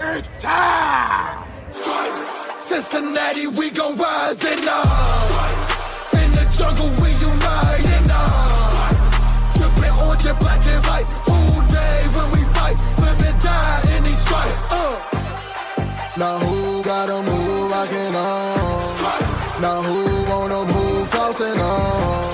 It's time! Cincinnati, we gon' rise and up. In the jungle, we unite and up. Trippin' orange and black and white. All day when we fight, live and die in these stripes. Now who gotta move rockin' on? Now who wanna move crossing on?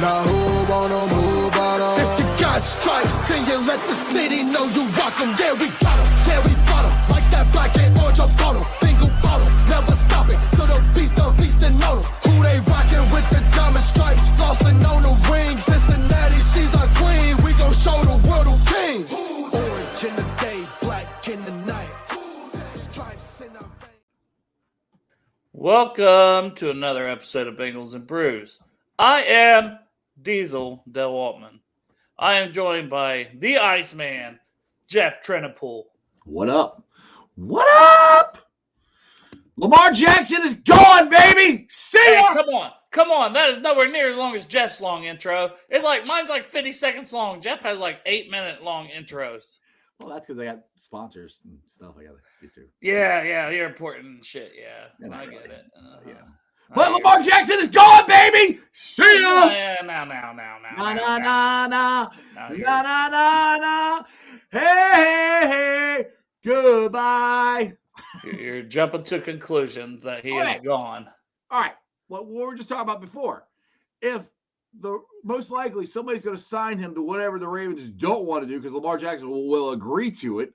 Now who wanna move out on? If you got stripes, then you let the city know you rock 'em. Yeah, we got 'em. Yeah, we fought 'em. Like that black and orange up on 'em. Bingo bottle, never stop it. So the beast and know 'em. Who they rockin' with the diamond stripes? Flossin' on the ring. Cincinnati, she's our queen. We gon' show the world who king. Orange in the day, black in the night. Stripes in our veins. Welcome to another episode of Bengals and Brews. I am Diesel Del Altman. I am joined by the Iceman, Jeff Trenipool. What up? What up? Lamar Jackson is gone, baby. See ya. Hey, come on. That is nowhere near as long as Jeff's long intro. It's like mine's like 50 seconds long. Jeff has like 8-minute long intros. Well, that's because I got sponsors and stuff I got to get to. Yeah, you're important shit. Yeah, I get it. Yeah. But Lamar Jackson is gone, baby. See ya. Now. Na. Hey. Goodbye. You're jumping to conclusions that he is gone. All right. What we were just talking about before. If most likely somebody's going to sign him to whatever the Ravens don't want to do, because Lamar Jackson will agree to it,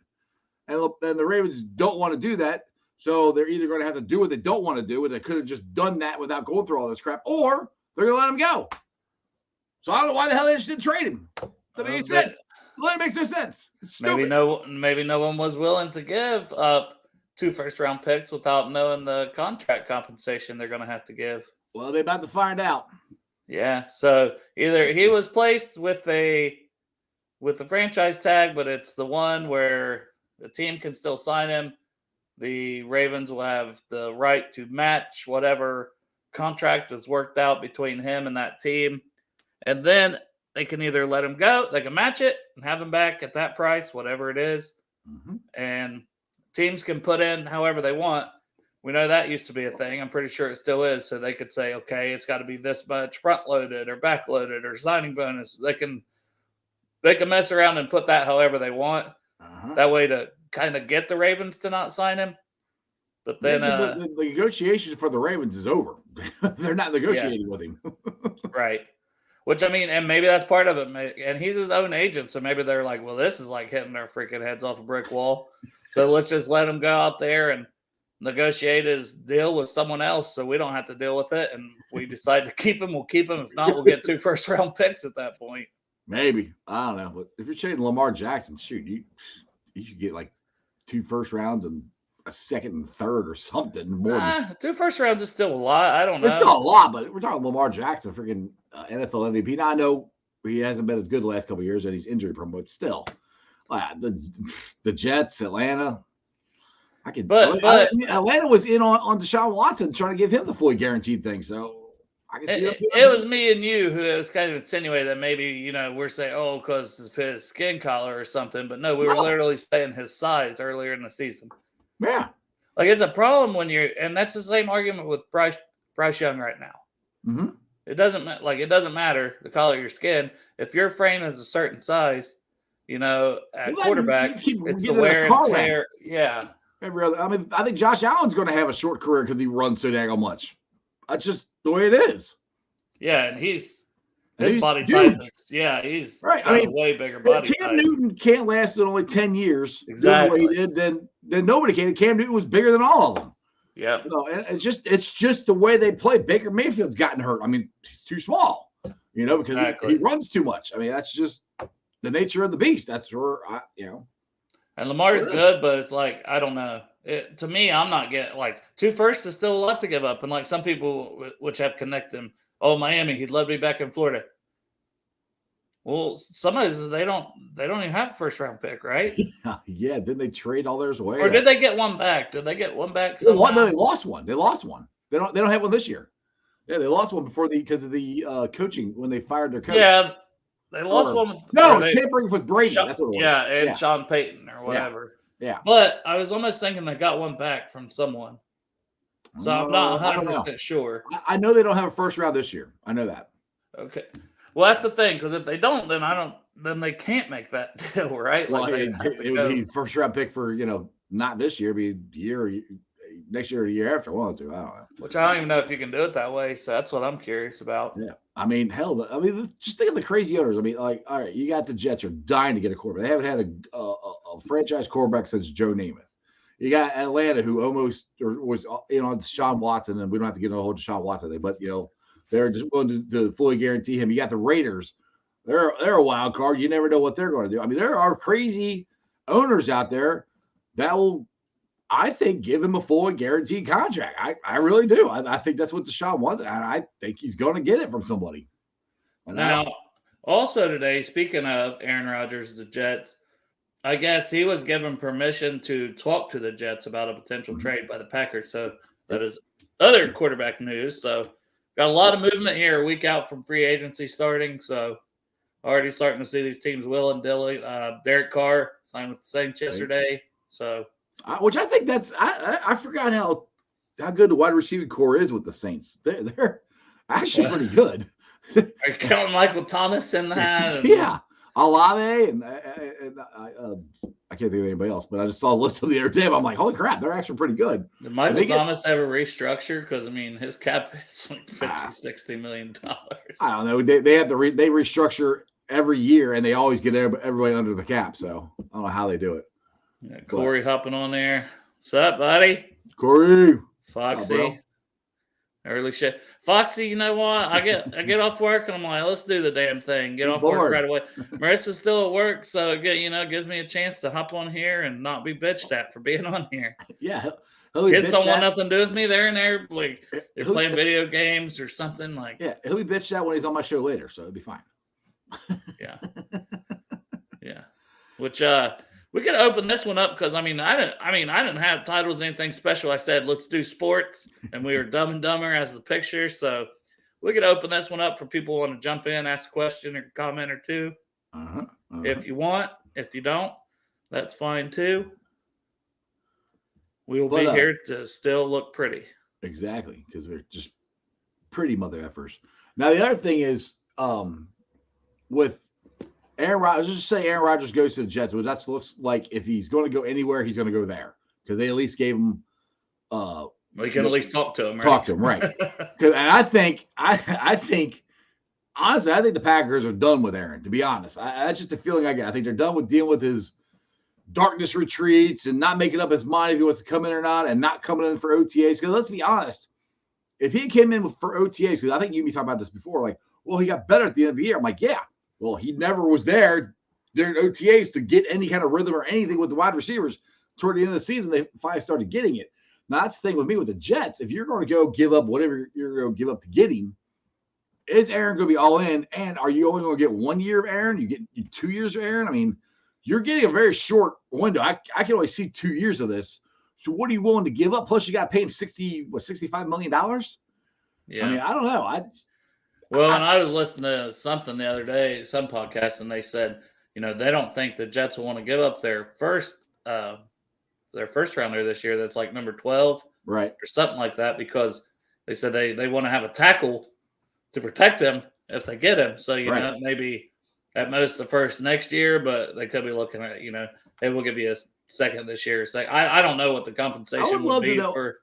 and the Ravens don't want to do that. So they're either going to have to do what they don't want to do, and they could have just done that without going through all this crap, or they're going to let him go. So I don't know why the hell they just didn't trade him. That makes sense. It makes no sense. Maybe no one was willing to give up 2 first-round picks without knowing the contract compensation they're going to have to give. Well, they're about to find out. Yeah, so either he was placed with the franchise tag, but it's the one where the team can still sign him. The Ravens will have the right to match whatever contract is worked out between him and that team. And then they can either let him go, they can match it and have him back at that price, whatever it is. Mm-hmm. And teams can put in however they want. We know that used to be a thing. I'm pretty sure it still is. So they could say, okay, it's got to be this much front loaded or back loaded or signing bonus. They can mess around and put that however they want. Uh-huh. That way to kind of get the Ravens to not sign him. But then the negotiation for the Ravens is over. They're not negotiating with him. Right. Which, I mean, and maybe that's part of it. And he's his own agent. So maybe they're like, well, this is like hitting our freaking heads off a brick wall. So let's just let him go out there and negotiate his deal with someone else so we don't have to deal with it. And if we decide to keep him, we'll keep him. If not, we'll get 2 first-round picks at that point. Maybe. I don't know. But if you're trading Lamar Jackson, shoot, you should get like 2 first rounds and a second and third or something more. 2 first rounds is still a lot. I don't know. It's still a lot, but we're talking Lamar Jackson, freaking NFL MVP. Now, I know he hasn't been as good the last couple of years and he's injury prone, but still. The Jets, Atlanta. But Atlanta was in on Deshaun Watson trying to give him the fully guaranteed thing. So I can see it was me and you who was kind of insinuated that maybe, we're saying, because of his skin color or something. But no, we were literally saying his size earlier in the season. Yeah. Like it's a problem when and that's the same argument with Bryce Young right now. Mm-hmm. It doesn't matter the color of your skin. If your frame is a certain size, at quarterback, it's the wear and tear. Yeah. I think Josh Allen's going to have a short career because he runs so dang much. That's just the way it is. Yeah, and his body type. Yeah, he's right. A way bigger body type. Cam Newton can't last in only 10 years. Exactly. The way he did, then nobody can. Cam Newton was bigger than all of them. Yeah. And it's just the way they play. Baker Mayfield's gotten hurt. I mean, he's too small. Because he runs too much. I mean, that's just the nature of the beast. That's where And Lamar's good, but it's like, I don't know. To me, I'm not getting 2 firsts is still a lot to give up. And some people which have connected him, Miami, he'd love to be back in Florida. Well, some of these, they don't even have a first round pick, right? Yeah. Didn't they trade all theirs away? Or did they get one back? Did they get one back? No, they lost one. They don't have one this year. Yeah, they lost one because of the coaching when they fired their coach. Yeah, they lost one. Tampering with Brady. That's what it was. Yeah, and Sean Payton or whatever. Yeah. But I was almost thinking they got one back from someone. So I'm not I don't know. 100% sure. I know they don't have a first round this year. I know that. Okay. Well, that's the thing, because if they don't, then they can't make that deal, right? Well, Like they it, have to it would go. be first round pick for not this year, be next year or the year after. One or two. I don't know. Which I don't even know if you can do it that way. So that's what I'm curious about. Yeah. I mean, hell, just think of the crazy owners. I mean, like, all right, you got the Jets are dying to get a quarterback. They haven't had a franchise quarterback since Joe Namath. You got Atlanta, who almost was Deshaun Watson, and we don't have to get into the whole Deshaun Watson thing, but they're just willing to fully guarantee him. You got the Raiders. They're a wild card. You never know what they're going to do. I mean, there are crazy owners out there that will, I think, give him a full and guaranteed contract. I really do. I think that's what Deshaun wants. And I think he's going to get it from somebody. Now, also today, speaking of Aaron Rodgers, the Jets, I guess he was given permission to talk to the Jets about a potential trade by the Packers. So that is other quarterback news. So got a lot of movement here a week out from free agency starting. So already starting to see these teams willing, Dilly. Derek Carr signed with the Saints yesterday. So, which I think that's I forgot how good the wide receiving core is with the Saints. They're actually pretty good. Are you counting Michael Thomas in that? Yeah, Olave and I can't think of anybody else, but I just saw a list of the other day. I'm like, holy crap, they're actually pretty good. Did Michael Thomas ever restructure? Because I mean, his cap is like $50-60 million. I don't know. They have to they restructure every year, and they always get everybody under the cap. So I don't know how they do it. Yeah, Corey hopping on there. What's up, buddy? Corey. Foxy. Early shit. Foxy, you know what? I get off work and I'm like, let's do the damn thing. Get off work right away. Marissa's still at work, so it gives me a chance to hop on here and not be bitched at for being on here. Yeah. Kids don't want nothing to do with me. They're in there like they're playing video games or something like. Yeah, he'll be bitched at when he's on my show later, so it'll be fine. Yeah. Yeah. Which we could open this one up because I didn't have titles anything special. I said let's do sports, and we were Dumb and Dumber as the picture. So we could open this one up for people who want to jump in, ask a question or comment or two. If you want, if you don't, that's fine too. We will be here to still look pretty. Exactly, because we're just pretty mother effers. Now the other thing is, with Aaron Rodgers, just say Aaron Rodgers goes to the Jets, but that looks like if he's going to go anywhere, he's going to go there because they at least gave him. We can at least talk to him, right? Talk to him, right? And I think, honestly, I think the Packers are done with Aaron. To be honest, that's just the feeling I get. I think they're done with dealing with his darkness retreats and not making up his mind if he wants to come in or not, and not coming in for OTAs. Because let's be honest, if he came in for OTAs, because I think you and me talked about this before, like, well, he got better at the end of the year. I'm like, yeah. Well, he never was there during OTAs to get any kind of rhythm or anything with the wide receivers. Toward the end of the season, they finally started getting it. Now, that's the thing with me with the Jets. If you're going to go give up whatever you're going to give up to get him, is Aaron going to be all in? And are you only going to get 1 year of Aaron? You get 2 years of Aaron? I mean, you're getting a very short window. I can only see 2 years of this. So what are you willing to give up? Plus, you got to pay him $65 million? Yeah. I mean, I don't know. And I was listening to something the other day, some podcast, and they said, they don't think the Jets will want to give up their first rounder this year. That's like number 12, right, or something like that, because they said they want to have a tackle to protect him if they get him. So maybe at most the first next year, but they could be looking at they will give you a second this year. So I don't know what the compensation would be for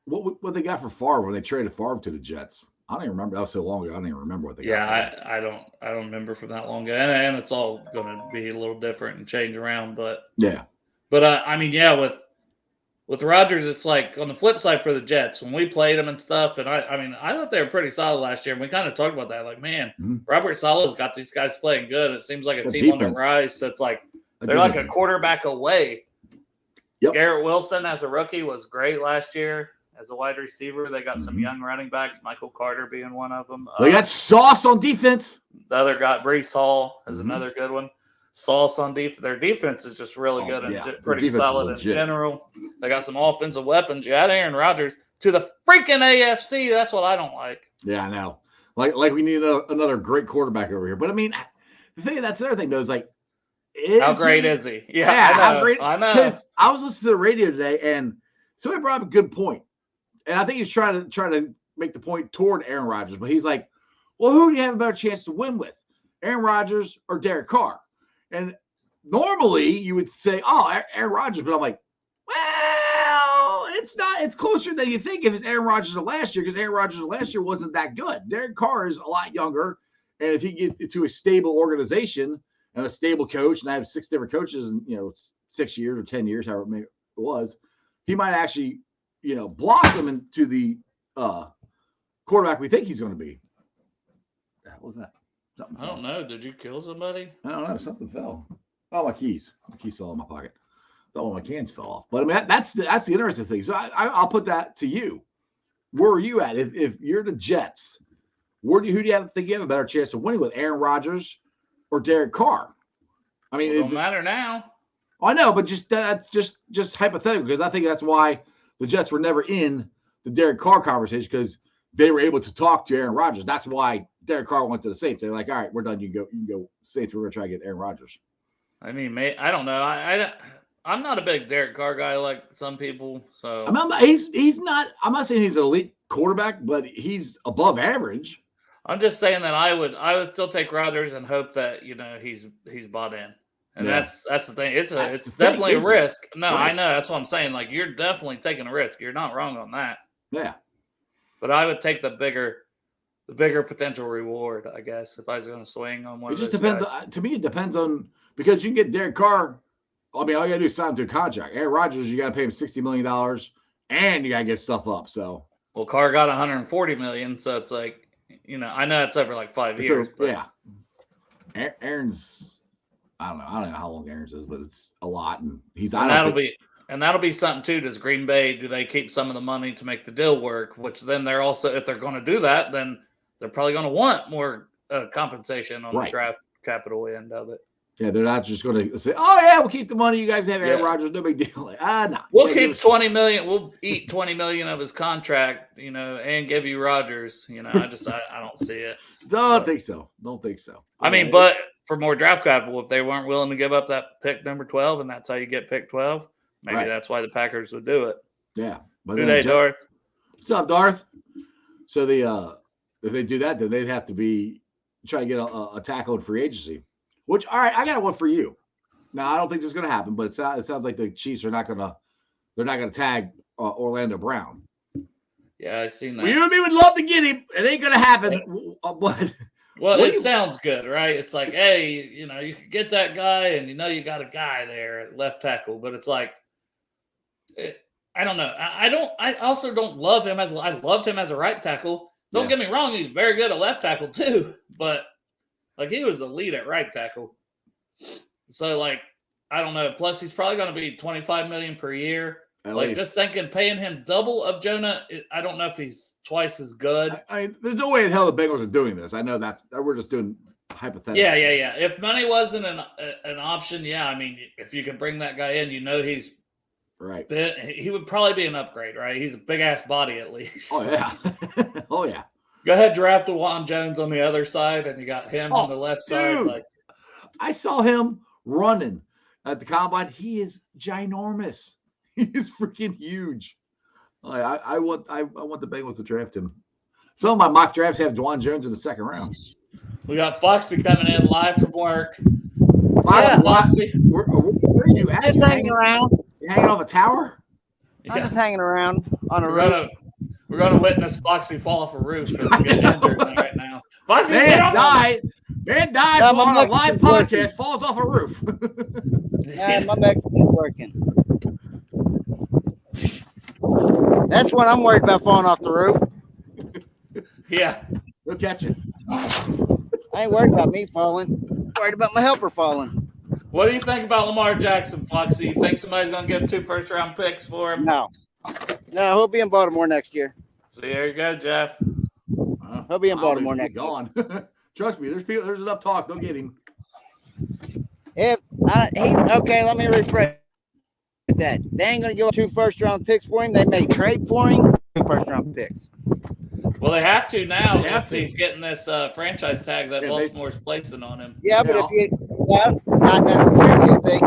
what they got for Favre when they traded Favre to the Jets. I don't even remember. That was so long ago. I don't even remember what they got. Yeah, I don't remember from that long ago. And it's all going to be a little different and change around. But yeah. But with Rodgers, it's like on the flip side for the Jets when we played them and stuff. And I thought they were pretty solid last year. And we kind of talked about that. Like, man, Robert Saleh's got these guys playing good. It seems like a team on the rise. So it's like they're like a quarterback away. Yep. Garrett Wilson as a rookie was great last year. As a wide receiver, they got some young running backs, Michael Carter being one of them. They got Sauce on defense. The other guy, Breece Hall, is another good one. Sauce on defense. Their defense is just really good and pretty solid in general. They got some offensive weapons. You add Aaron Rodgers to the freaking AFC. That's what I don't like. Yeah, I know. Like we need another great quarterback over here. But I mean, that's the other thing, though, is like How great is he? Yeah, Yeah, I know. how great. I know. Because I was listening to the radio today, and somebody brought up a good point, and I think he's trying to make the point toward Aaron Rodgers, but he's like, well, who do you have a better chance to win with, Aaron Rodgers or Derek Carr? And normally you would say, oh, Aaron Rodgers, but I'm like, well, it's not. It's closer than you think if it's Aaron Rodgers of last year, because Aaron Rodgers of last year wasn't that good. Derek Carr is a lot younger, and if he gets to a stable organization and a stable coach, and I have 6 different coaches in 6 years or 10 years, however it was, he might actually blossom into the quarterback we think he's going to be. What was that? Something I don't know. Did you kill somebody? I don't know. Something fell. Oh, my keys. My keys fell in my pocket. All my cans fell off. But I mean, that's the interesting thing. So I'll put that to you. Where are you at? If you're the Jets, who do you think you have a better chance of winning with, Aaron Rodgers or Derek Carr? I mean, it don't matter now. I know, but that's just hypothetical, because I think that's why the Jets were never in the Derek Carr conversation, because they were able to talk to Aaron Rodgers. That's why Derek Carr went to the Saints. They're like, all right, we're done. You can go Saints. We're gonna try to get Aaron Rodgers. I mean, I don't know. I'm not a big Derek Carr guy like some people. So he's not. I'm not saying he's an elite quarterback, but he's above average. I'm just saying that I would still take Rodgers and hope that he's bought in, and that's the thing. It's definitely a risk. No, right. I know, that's what I'm saying. Like, you're definitely taking a risk. You're not wrong on that. Yeah, but I would take the bigger potential reward, I guess, if I was going to swing on one. It just depends. To me, it depends on, because you can get Derek Carr. I mean, all you got to do is sign him to a contract. Aaron Rodgers, you got to pay him $60 million, and you got to get stuff up. So, well, Carr got $140 million, so it's like, I know it's over like 5 years. But yeah, Aaron's, I don't know how long Aaron's is, but it's a lot, and that'll be something too. Does Green Bay, do they keep some of the money to make the deal work? Which then they're also, if they're going to do that, then they're probably going to want more compensation on the draft capital end of it. Yeah, they're not just going to say, "Oh yeah, we'll keep the money. You guys have Aaron Rodgers, no big deal." Like, no. We'll keep $20 million. We'll eat $20 million of his contract, and give you Rodgers. I don't see it. Don't think so. I mean, but for more draft capital, if they weren't willing to give up that pick number 12, and that's how you get pick 12, maybe that's why the Packers would do it. Yeah. Good day, Darth. What's up, Darth? So if they do that, then they'd have to try to get a tackle in free agency. Which, all right, I got one for you. Now, I don't think this is going to happen, but it sounds like the Chiefs are not going to tag Orlando Brown. Yeah, I've seen that. Well, you and me would love to get him. It ain't going to happen. But it sounds good, right? It's like, hey, you can get that guy, and you got a guy there at left tackle, but it's like, I don't know. I also don't love him I loved him as a right tackle. Don't get me wrong, he's very good at left tackle too, but like, he was the lead at right tackle. So, like, I don't know. Plus, he's probably going to be $25 million per year. Just thinking, paying him double of Jonah, I don't know if he's twice as good. There's no way in hell the Bengals are doing this. I know that we're just doing hypothetical. Yeah. If money wasn't an option, I mean, if you can bring that guy in, he's right. He would probably be an upgrade, right? He's a big ass body at least. Oh yeah, oh yeah. Go ahead, draft DeJuan Jones on the other side, and you got him on the left side. Like, I saw him running at the combine. He is ginormous. He is freaking huge. I want the Bengals to draft him. Some of my mock drafts have DeJuan Jones in the second round. We got Foxy coming in live from work. Foxy. Where are you at? Just hanging around. You hanging off a tower? I'm just hanging around on a roof. We're going to witness Foxy fall off a roof and get injured right now. Foxy, Man died on a live podcast, falls off a roof. My Mexican's working. That's when I'm worried about falling off the roof. Yeah. We'll catch it. I ain't worried about me falling. I'm worried about my helper falling. What do you think about Lamar Jackson, Foxy? You think somebody's going to give 2 first-round picks for him? No, he'll be in Baltimore next year. So there you go, Jeff. He'll be in Baltimore next year. Trust me, there's enough talk. Don't get him. Okay, let me rephrase that. They ain't going to give 2 first-round picks for him. They may trade for him 2 first-round picks. Well, they have to now if he's getting this franchise tag that Baltimore's placing on him. Yeah, but not necessarily if they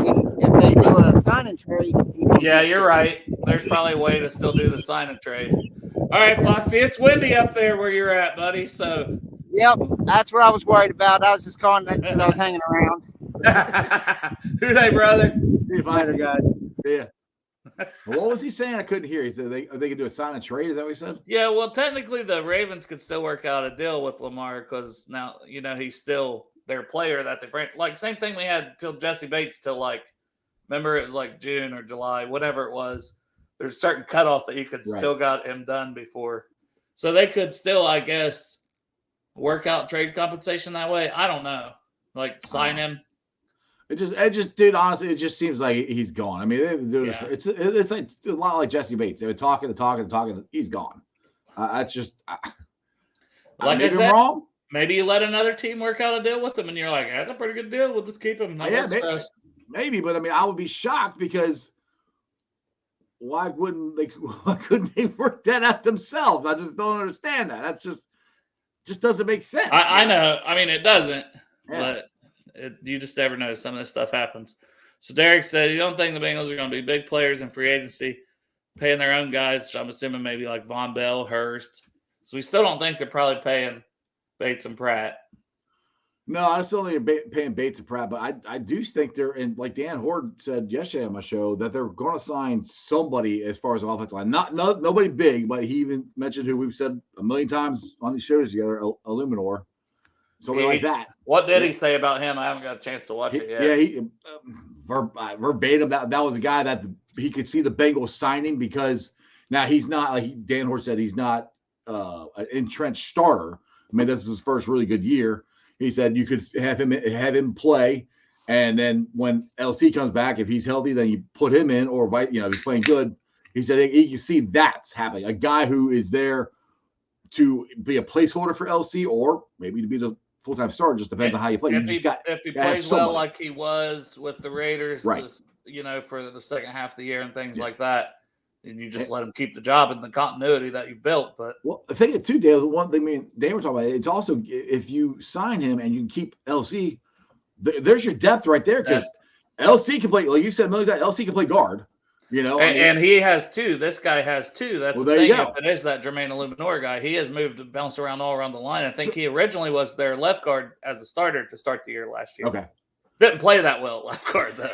do a sign and trade. Yeah, you're right. There's probably a way to still do the sign and trade. All right, Foxy, it's windy up there where you're at, buddy. So, yep, that's what I was worried about. I was just calling that because I was hanging around. Good day, brother. Later, guys. Yeah. What was he saying? I couldn't hear. He said they could do a sign and trade. Is that what he said? Yeah, well, technically, the Ravens could still work out a deal with Lamar because now he's still their player that they like. Same thing we had till Jesse Bates till like, remember it was like June or July, whatever it was. There's a certain cutoff that you could still got him done before, so they could still, I guess, work out trade compensation that way. I don't know, like sign him. It just, dude. Honestly, it just seems like he's gone. I mean, it's like a lot like Jesse Bates. They were talking. He's gone. That's just. Like I said, wrong. Maybe you let another team work out a deal with him, and you're like, "That's a pretty good deal. We'll just keep him." Maybe, but I mean, I would be shocked because why couldn't they work that out themselves? I just don't understand that. That's just doesn't make sense. I know. I mean, it doesn't, but. You just never know. Some of this stuff happens. So Derek said, you don't think the Bengals are going to be big players in free agency, paying their own guys? I'm assuming maybe like Von Bell, Hurst. So we still don't think they're probably paying Bates and Pratt. No, I still think they're paying Bates and Pratt, but I do think they're in. Like Dan Horde said yesterday on my show, that they're going to sign somebody as far as the offensive line. Nobody big, but he even mentioned who we've said a million times on these shows together, Illuminor. Something like that. What did he say about him? I haven't got a chance to watch it yet. Yeah, he verbatim. That was a guy that he could see the Bengals signing because now he's not, like Dan Hort said, he's not an entrenched starter. I mean, this is his first really good year. He said you could have him play, and then when LC comes back, if he's healthy, then you put him in, or if he's playing good. He said he can see that's happening. A guy who is there to be a placeholder for LC, or maybe to be the full-time starter, just depends on how you play. If he plays well like he was with the Raiders, right. For the second half of the year and things like that, and you just let him keep the job and the continuity that you built. But the thing too, Dale, one thing they were talking about, it's also if you sign him and you can keep LC, there's your depth right there, because LC can play, like you said a million times, LC can play guard. And he has two. This guy has two. That's the thing. If it is that Jermaine Illuminor guy, he has moved and bounced around all around the line. I think he originally was their left guard as a starter to start the year last year. Okay. Didn't play that well at left guard, though.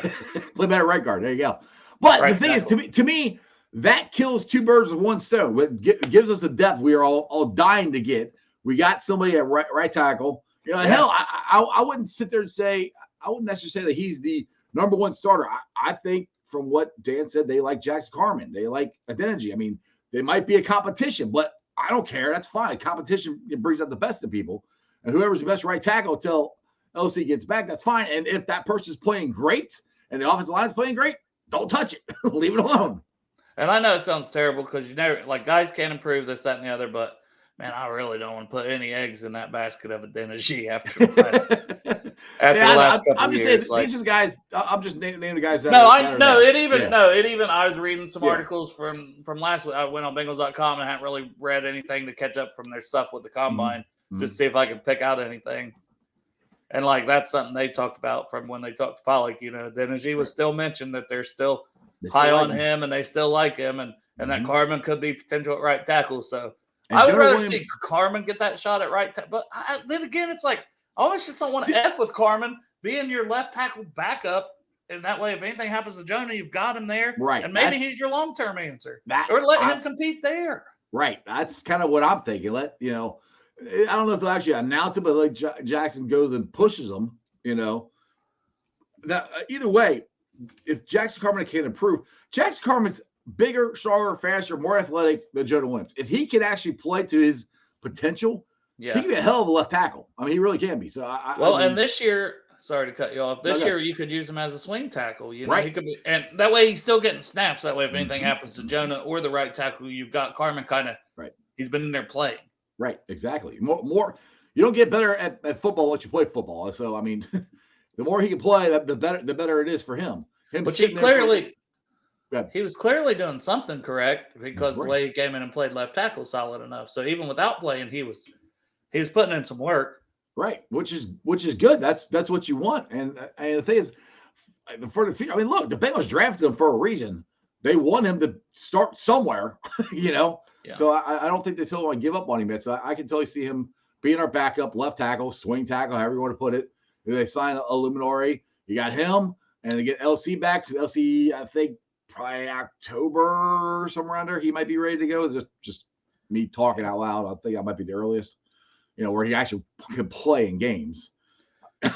Play better right guard. There you go. But the thing is, to me, that kills two birds with one stone. It gives us a depth we are all dying to get. We got somebody at right tackle. Hell, I wouldn't sit there and say, I wouldn't necessarily say that he's the number one starter. I think, from what Dan said, they like Jackson Carman. They like Adeniji. I mean, they might be a competition, but I don't care. That's fine. Competition, it brings out the best in people. And whoever's the best right tackle until LC gets back, that's fine. And if that person's playing great and the offensive line's playing great, don't touch it. Leave it alone. And I know it sounds terrible because you never, like, guys can improve this, that, and the other, but man, I really don't want to put any eggs in that basket of Adeniji after the last couple of years. Saying, these are the guys. I'm just naming the guys. I was reading some articles from last week. I went on Bengals.com and I hadn't really read anything to catch up from their stuff with the combine, just to see if I could pick out anything. And like that's something they talked about from when they talked to Pollock. Adeniji was still mentioned that they're still high on him and they still like him, and that Carman could be potential at right tackle. So. And I would rather see Carman get that shot at right tackle. But then again, it's like, I almost just don't want to F with Carman being your left tackle backup. And that way, if anything happens to Jonah, you've got him there. Right. And maybe he's your long-term answer. Or let him compete there. Right. That's kind of what I'm thinking. I don't know if they'll actually announce it, but like Jackson goes and pushes them, Now, either way, if Jackson Carman can improve, Jackson Carman's bigger, stronger, faster, more athletic than Jonah Williams. If he can actually play to his potential, he can be a hell of a left tackle. I mean, he really can be. So, and this year, sorry to cut you off. This year, you could use him as a swing tackle. Right. He could be, and that way he's still getting snaps. That way, if anything happens to Jonah or the right tackle, you've got Carman kind of right. He's been in there playing. Right. Exactly. More. You don't get better at football once you play football. So, I mean, the more he can play, the better it is for him. But he clearly. He was clearly doing something correct because the way he came in and played left tackle solid enough. So even without playing, he was putting in some work. Right, which is good. That's what you want. And the thing is, for the future, I mean, look, the Bengals drafted him for a reason. They want him to start somewhere, you know. Yeah. So I don't think they totally want to give up on him yet. So I can totally see him being our backup left tackle, swing tackle, however you want to put it. If they sign a Luminary, you got him, and they get LC back. Because LC, I think probably October, somewhere around there, he might be ready to go. Just me talking out loud. I think that might be the earliest, you know, where he actually can play in games.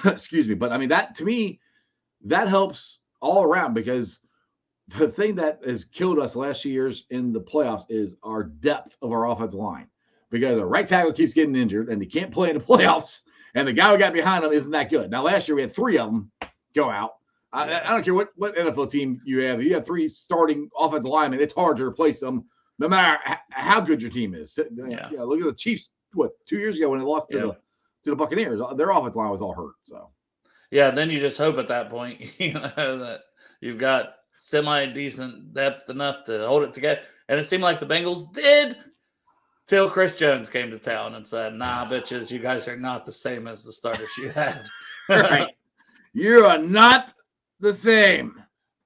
Excuse me. But I mean, that to me, that helps all around, because the thing that has killed us the last few years in the playoffs is our depth of our offensive line, because the right tackle keeps getting injured and he can't play in the playoffs, and the guy who got behind him isn't that good. Now, last year we had 3 of them go out. I don't care what NFL team you have. If you have 3 starting offensive linemen, it's hard to replace them, no matter how good your team is. Yeah. You know, look at the Chiefs, 2 years ago when they lost to the Buccaneers. Their offensive line was all hurt. So, yeah, then you just hope at that point, you know, that you've got semi-decent depth enough to hold it together. And it seemed like the Bengals did till Chris Jones came to town and said, nah, bitches, you guys are not the same as the starters you had. right. You are not the same.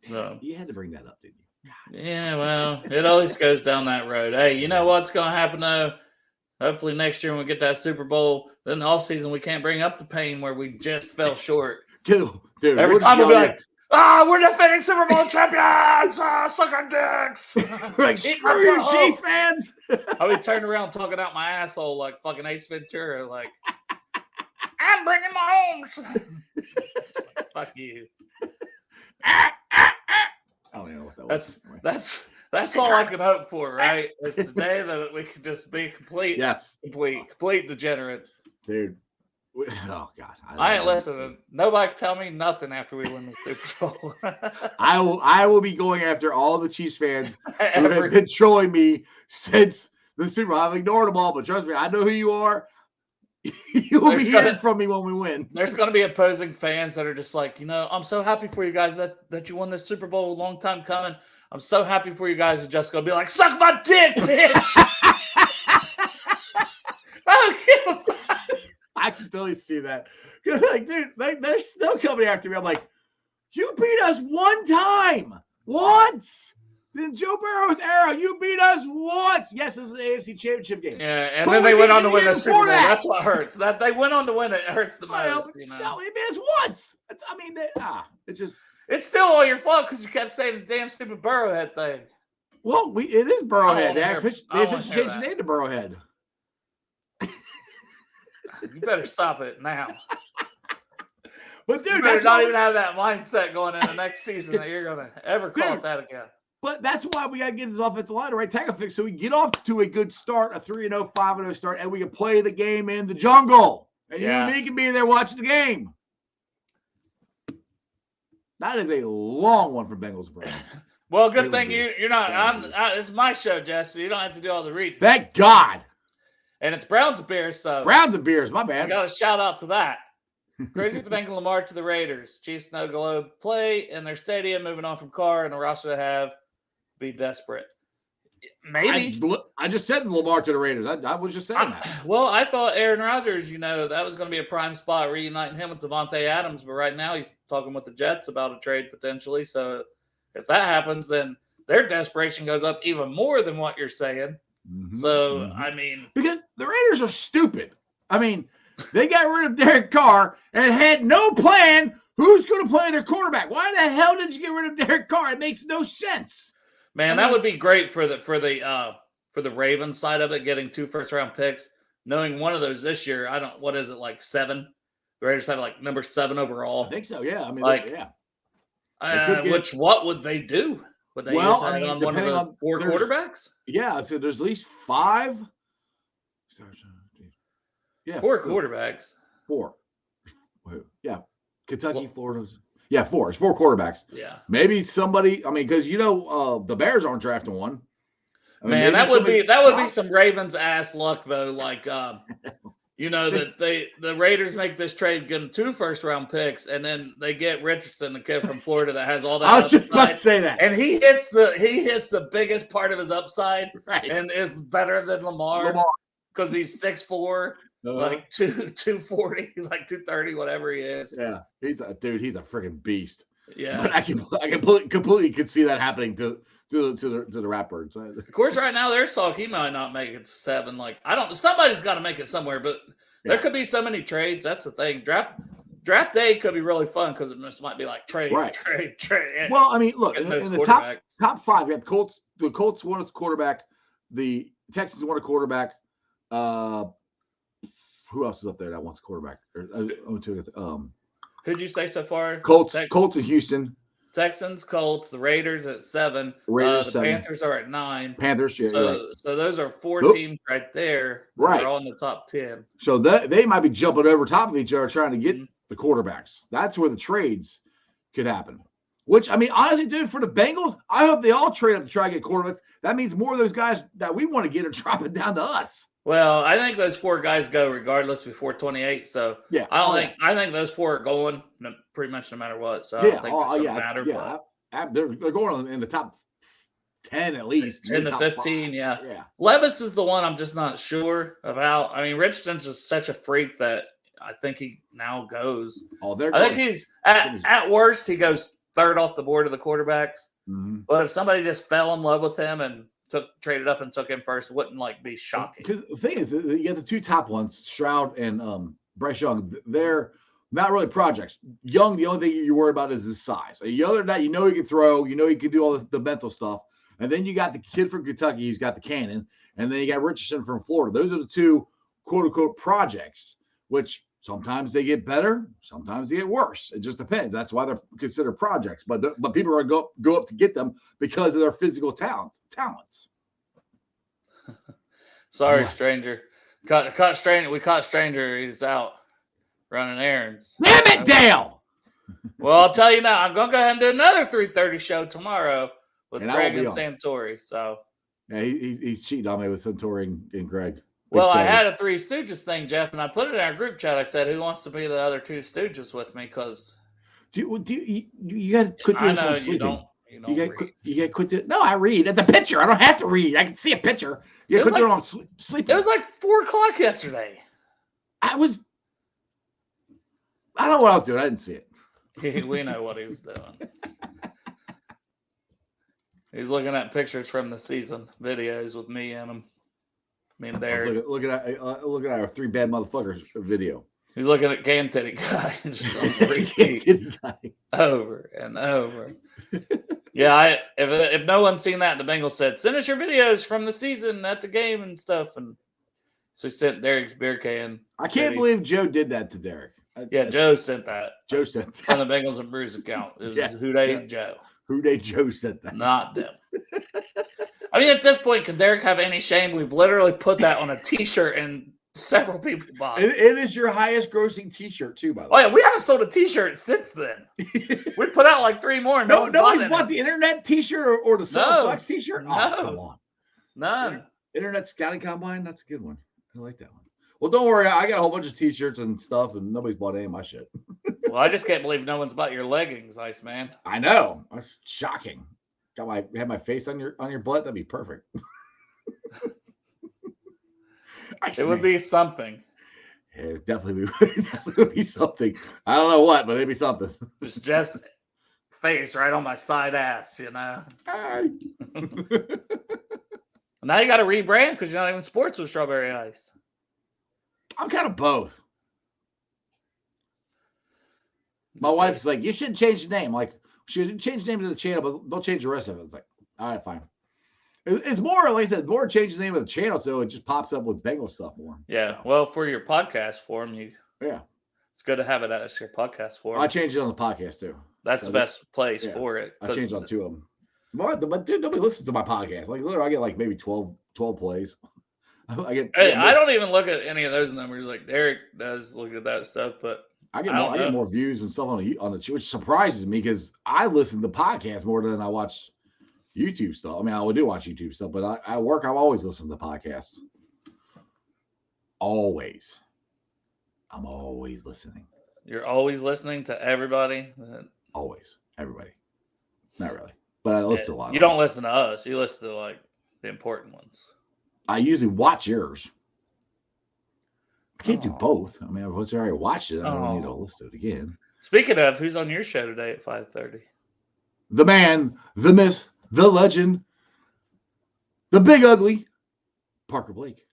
So, you had to bring that up, didn't you? Yeah, well, it always goes down that road. Hey, you know what's going to happen, though? Hopefully next year when we get that Super Bowl, then the offseason we can't bring up the pain where we just fell short. Dude, every time we'll be like, we're defending Super Bowl champions! Suck our dicks! Like, screw you, Chief fans! I'll be turning around talking out my asshole like fucking Ace Ventura, like, I'm bringing Mahomes! Fuck you. I don't even know what that was. That's all I can hope for, right? It's the day that we can just be complete degenerates. Dude. Oh, God. I ain't listening. Nobody can tell me nothing after we win the Super Bowl. I will be going after all the Chiefs fans who have been trolling me since the Super Bowl. I've ignored them all, but trust me, I know who you are. You will be hearing from me when we win. There's going to be opposing fans that are just like, you know, I'm so happy for you guys that you won this Super Bowl. A long time coming. I'm so happy for you guys. Are just going to be like, suck my dick, bitch. I can totally see that. Like, dude, they're still coming after me. I'm like, you beat us one time. Once. In Joe Burrow's era, you beat us once. Yes, it was an AFC Championship game. Yeah, and then they went on to win the Super Bowl. That's what hurts. That they went on to win it hurts the most. You know? No, they beat us once. It's just. It's still all your fault because you kept saying the damn stupid Burrowhead thing. Well, it is Burrowhead. They officially changed the name to Burrowhead. You better stop it now. But dude, you better not even have that mindset going into next season that you're gonna ever call it that again. But that's why we got to get this offensive line the right tackle fix, so we get off to a good start, a 3-0, 5-0 start, and we can play the game in the jungle. And you and me can be there watching the game. That is a long one for Bengals, bro. Well, good thing you're not. It's my show, Jess, so you don't have to do all the reading. Thank God. And it's Browns and Bears, so Browns and Bears, my bad. I got a shout out to that. Crazy for thanking Lamar to the Raiders. Chiefs no globe play in their stadium, moving on from Carr and the roster they have. Be desperate. Maybe. I just said Lamar to the Raiders. I was just saying that. Well, I thought Aaron Rodgers, you know, that was going to be a prime spot reuniting him with Devontae Adams. But right now he's talking with the Jets about a trade potentially. So if that happens, then their desperation goes up even more than what you're saying. Mm-hmm. So, I mean. Because the Raiders are stupid. I mean, they got rid of Derek Carr and had no plan who's going to play their quarterback. Why the hell did you get rid of Derek Carr? It makes no sense. Man, that would be great for the Ravens side of it, getting 2 first-round picks. Knowing one of those this year, what is it, like 7? The Raiders have like number 7 overall. I think so, yeah. I mean, what would they do? Would they use that on one of the 4 quarterbacks? Yeah, so there's at least 5. Yeah, 4 quarterbacks. 4. Yeah, Kentucky, Florida. Yeah, 4. It's 4 quarterbacks. Yeah. Maybe somebody. I mean, because the Bears aren't drafting one. I mean, that would be some Ravens ass luck though. Like, you know that the Raiders make this trade, get them 2 first-round picks, and then they get Richardson, the kid from Florida that has all that. I was just about to say that. And he hits the biggest part of his upside, right, and is better than Lamar because he's 6'4". like 240, like 230, whatever he is. Yeah, he's a freaking beast. Yeah. But I completely could see that happening to the Ratbirds. Of course, right now there's talk he might not make it to 7. Like somebody's got to make it somewhere, but there could be so many trades. That's the thing. Draft day could be really fun because it just might be like trade. Well, I mean, look, in the top 5, we have the Colts won a quarterback, the Texans won a quarterback. Who else is up there that wants a quarterback? Who'd you say so far? Colts and Houston. Texans, Colts, the Raiders at 7. Raiders, 7. Panthers are at 9. Panthers, yeah. So those are 4 teams right there. Right. They're all in the top 10. So they might be jumping over top of each other trying to get the quarterbacks. That's where the trades could happen. Which, I mean, honestly, dude, for the Bengals, I hope they all trade up to try to get quarterbacks. That means more of those guys that we want to get are dropping down to us. Well, I think those 4 guys go regardless before 28. So yeah, I think those 4 are going pretty much no matter what. So I don't think it's going to matter. Yeah, they're going in the top 10 at least. In the 15, 5. Yeah. Levis is the one I'm just not sure about. I mean, Richardson's just such a freak that I think he now goes. I think he's at worst he goes 3rd off the board of the quarterbacks. Mm-hmm. But if somebody just fell in love with him and traded up and took him first, it wouldn't be shocking. Because the thing is, you got the 2 top ones, Stroud and Bryce Young. They're not really projects. Young, the only thing you worry about is his size. The other than that, he can throw, he can do all the mental stuff. And then you got the kid from Kentucky, he's got the cannon, and then you got Richardson from Florida. Those are the 2 quote unquote projects, which sometimes they get better, sometimes they get worse. It just depends. That's why they're considered projects. But people are going to go up to get them because of their physical talents. Sorry, stranger. Caught stranger. We caught stranger. He's out running errands. Damn it, Dale! Well, I'll tell you now. I'm going to go ahead and do another 3:30 show tomorrow with Greg and Santori. So yeah, he's cheating on me with Santori and Greg. Well, I had a 3 Stooges thing, Jeff, and I put it in our group chat. I said, "Who wants to be the other 2 Stooges with me?" Because you got to quit doing some sleeping. You got to quit doing. No, I read at the picture. I don't have to read. I can see a picture. You got to quit doing on sleeping. It was like 4:00 yesterday. I don't know what I was doing. I didn't see it. We know what he was doing. He's looking at pictures from the season videos with me and him. Me and Derek. Looking at our 3 bad motherfuckers video. He's looking at Can Titty Guy and just over and over. Yeah, if no one's seen that, the Bengals said, "Send us your videos from the season at the game and stuff." And so he sent Derek's beer can. I can't believe Joe did that to Derek. Joe sent that. Joe sent that. From the Bengals and Brews account. It was Houday Joe. Houday Joe sent that. Not them. I mean, at this point, can Derek have any shame? We've literally put that on a T-shirt and several people bought it. It is your highest grossing T-shirt, too, by the way. Oh, yeah, we haven't sold a T-shirt since then. We put out like 3 more. Nobody's bought the internet T-shirt or the Flex T-shirt? No. Oh, come on. None. Internet Scouting Combine? That's a good one. I like that one. Well, don't worry. I got a whole bunch of T-shirts and stuff, and nobody's bought any of my shit. Well, I just can't believe no one's bought your leggings, Iceman. I know. That's shocking. Have my face on your butt. That'd be perfect. It would be something. It definitely would be something. I don't know what, but it'd be something. Just Jeff's face right on my side ass, Now you got to rebrand because you're not even sports with Strawberry Ice. I'm kind of both. My wife's like, you should change the name. Like, she change the name of the channel, but don't change the rest of it. It's like, all right, fine. It's more, like I said, more change the name of the channel so it just pops up with Bengal stuff more. Yeah, well, for your podcast form, it's good to have it as your podcast form. I changed it on the podcast too. That's the best place for it. I changed on 2 of them. But dude, nobody listens to my podcast. Like, literally, I get like maybe 12 plays. I don't even look at any of those numbers. Like Derek does look at that stuff, but I get more views and stuff on the which surprises me because I listen to podcasts more than I watch YouTube stuff. I mean, I do watch YouTube stuff, but I work. I've always listened to podcasts. Always. I'm always listening. You're always listening to everybody? Always. Everybody. Not really. But I listen to a lot. You don't listen to us. You listen to like the important ones. I usually watch yours. I can't do both. I mean, I already watched it. I don't need to Oh. listen to it again. Speaking of, who's on your show today at 5:30? The man, the myth, the legend, the big ugly, Parker Blake.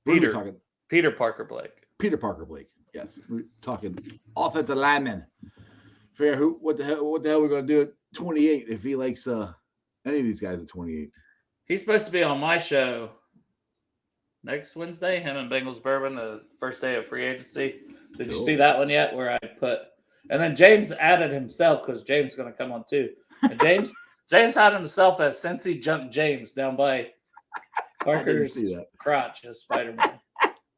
Peter. Talking Peter Parker Blake. Peter Parker Blake. Yes, we're talking offensive lineman. Figure what the hell we're gonna do at 28 if he likes any of these guys at 28. He's supposed to be on my show next Wednesday. Him and Bengals Bourbon, the first day of free agency. Did you see that one yet? Where I put, and then James added himself because James is going to come on too. And James had himself as Cincy Junk James down by Parker's crotch as Spider-Man.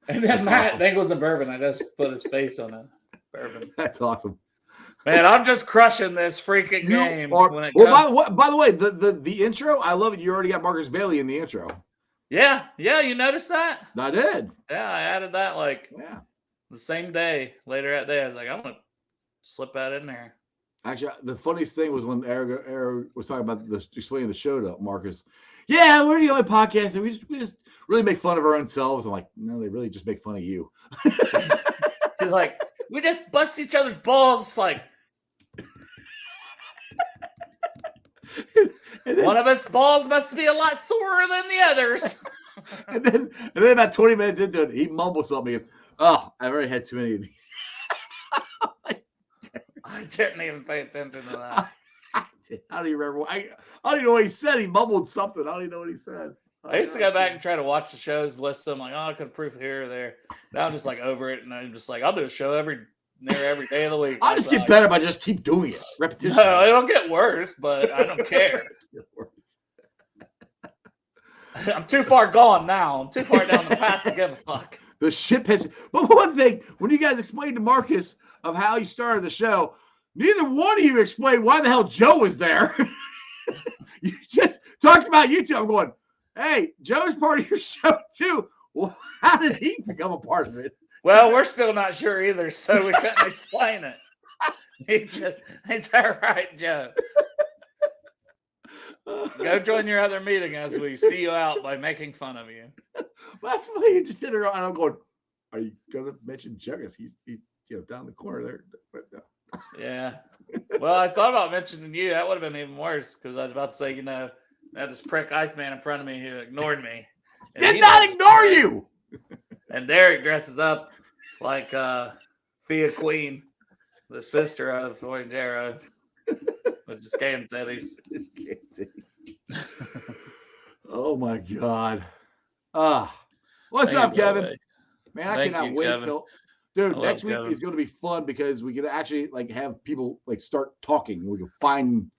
And then Matt awesome. Bengals and Bourbon. I just put his face on a bourbon. That's awesome. Man, I'm just crushing this freaking game. By the way, the intro, I love it. You already got Marcus Bailey in the intro. Yeah, you noticed that? I did. Yeah, I added that the same day. Later that day, I was like, I'm gonna slip that in there. Actually, the funniest thing was when Eric was talking about explaining the show to Marcus. Yeah, we're the only podcast, and we just really make fun of our own selves. I'm like, no, they really just make fun of you. He's like, we just bust each other's balls. Like, one of us balls must be a lot sorer than the others. and then about 20 minutes into it, he mumbles something. He goes, "Oh, I've already had too many of these." I didn't even pay attention to that. How do you remember? I don't even know what he said. He mumbled something. I don't even know what he said. I used to go back and try to watch the shows, list them. Like, I could improve here or there. Now I'm just like over it, and I'm just like, I'll do a show every day of the week. I'll just get better by just keep doing it. Repetition. No, it'll get worse, but I don't care. I'm too far gone now. I'm too far down the path to give a fuck. The ship has. But one thing, when you guys explained to Marcus of how you started the show, neither one of you explained why the hell Joe was there. You just talked about YouTube. I'm going, hey, Joe's part of your show too. Well, how did he become a part of it? Well, we're still not sure either, so we couldn't explain it. It's all right, Joe. Go join your other meeting as we see you out by making fun of you. That's why you're just sitting around. I'm going, are you going to mention Juggins? He's down the corner there. But no. Yeah. Well, I thought about mentioning you. That would have been even worse because I was about to say, I had this prick Iceman in front of me who ignored me. Did not ignore you. And Derek dresses up like Thea Queen, the sister of Voyagero, which is Kansas City's. Oh my God. What's up, Kevin? Man, I cannot wait till next week is going to be fun because we can actually have people start talking. We can find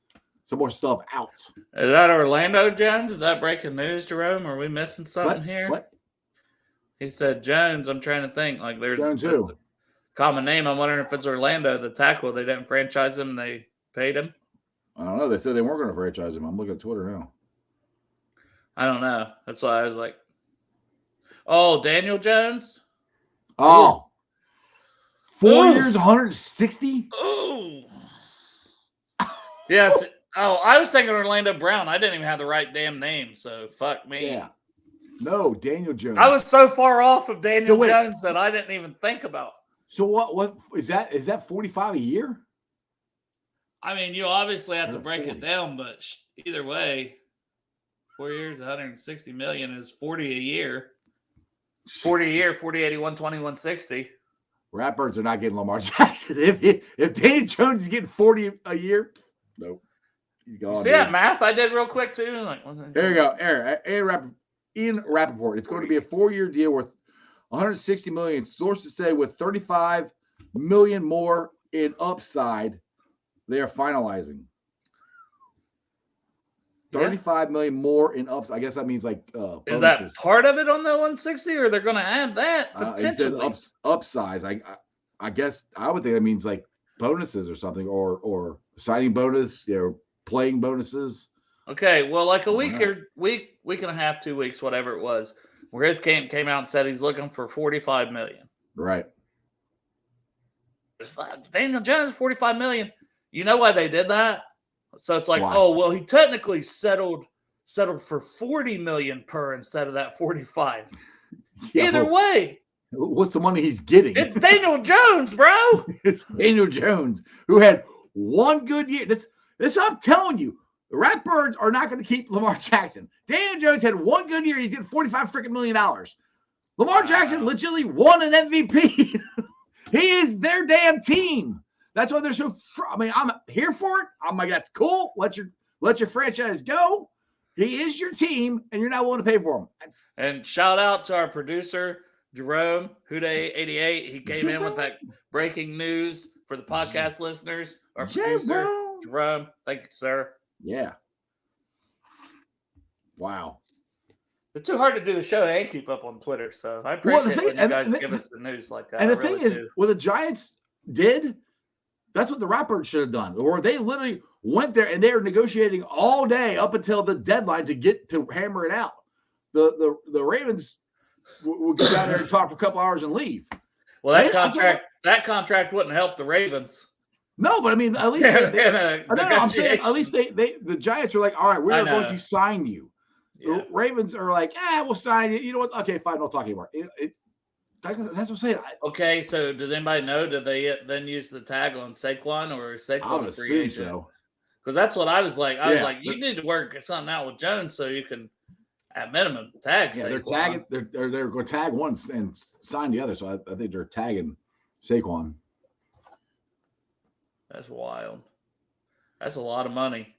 some more stuff out. Is that Orlando Jones? Is that breaking news, Jerome? Are we missing something here? What? He said Jones. I'm trying to think. There's Jones who? Common name. I'm wondering if it's Orlando, the tackle. They didn't franchise him. They paid him. I don't know. They said they weren't going to franchise him. I'm looking at Twitter now. I don't know. That's why I was like, oh, Daniel Jones? Oh. 4 years, 160? Oh. Yes. Oh, I was thinking Orlando Brown. I didn't even have the right damn name, so fuck me. Yeah. No, Daniel Jones. I was so far off of Daniel Jones that I didn't even think about. So what is that? Is that 45 a year? I mean, you obviously have to break it down, but either way, 4 years, 160 million is 40 a year. 40 a year, 40, 81, 21, 60. Ratbirds are not getting Lamar Jackson. If Daniel Jones is getting 40 a year, nope. He's gone. See that math I did real quick, too? There you go. Ian Rappaport. It's going to be a 4-year deal worth 160 million. Sources say with 35 million more in upside, they are finalizing. 35 million more in upside. I guess that means bonuses. Is that part of it on the 160, or they're going to add that potentially? It says upsize. I guess I would think that means bonuses or something, or signing bonus, playing bonuses. Okay, well, a week and a half, 2 weeks, whatever it was, where his camp came out and said he's looking for 45 million. Right. Daniel Jones, 45 million. You know why they did that? So it's like, why? Oh, well, he technically settled for 40 million per instead of that 45. Yeah, Either way, What's the money he's getting? It's Daniel Jones, bro. It's Daniel Jones, who had one good year. This I'm telling you. The Ratbirds are not going to keep Lamar Jackson. Daniel Jones had one good year. He's getting $45 million. Lamar Jackson legitimately won an MVP. He is their damn team. That's why they're so. I'm here for it. I'm like, that's cool. Let your franchise go. He is your team, and you're not willing to pay for him. And shout out to our producer Jerome Huday88. He came in with that breaking news for the podcast listeners. Our producer Jerome, thank you, sir. Yeah. Wow. It's too hard to do the show and keep up on Twitter, so I appreciate when you guys give us the news like that. And the thing is, what the Giants did, that's what the Ratbirds should have done. Or they literally went there and they were negotiating all day up until the deadline to hammer it out. The Ravens would go down there and talk for a couple hours and leave. Well, that contract wouldn't help the Ravens. No, but I mean, at least I'm saying at least the Giants are like, all right, we are going to sign you. Yeah. The Ravens are like, we'll sign you. You know what? Okay, fine, don't talk anymore. That's what I'm saying. Okay, so does anybody know? Did they then use the tag on Saquon, or is Saquon a free agent? So. Because that's what I was like. I was like, you need to work something out with Jones so you can, at minimum, tag. Yeah, Saquon. They're tagging. They're going to tag one and sign the other. So I think they're tagging Saquon. That's wild. That's a lot of money.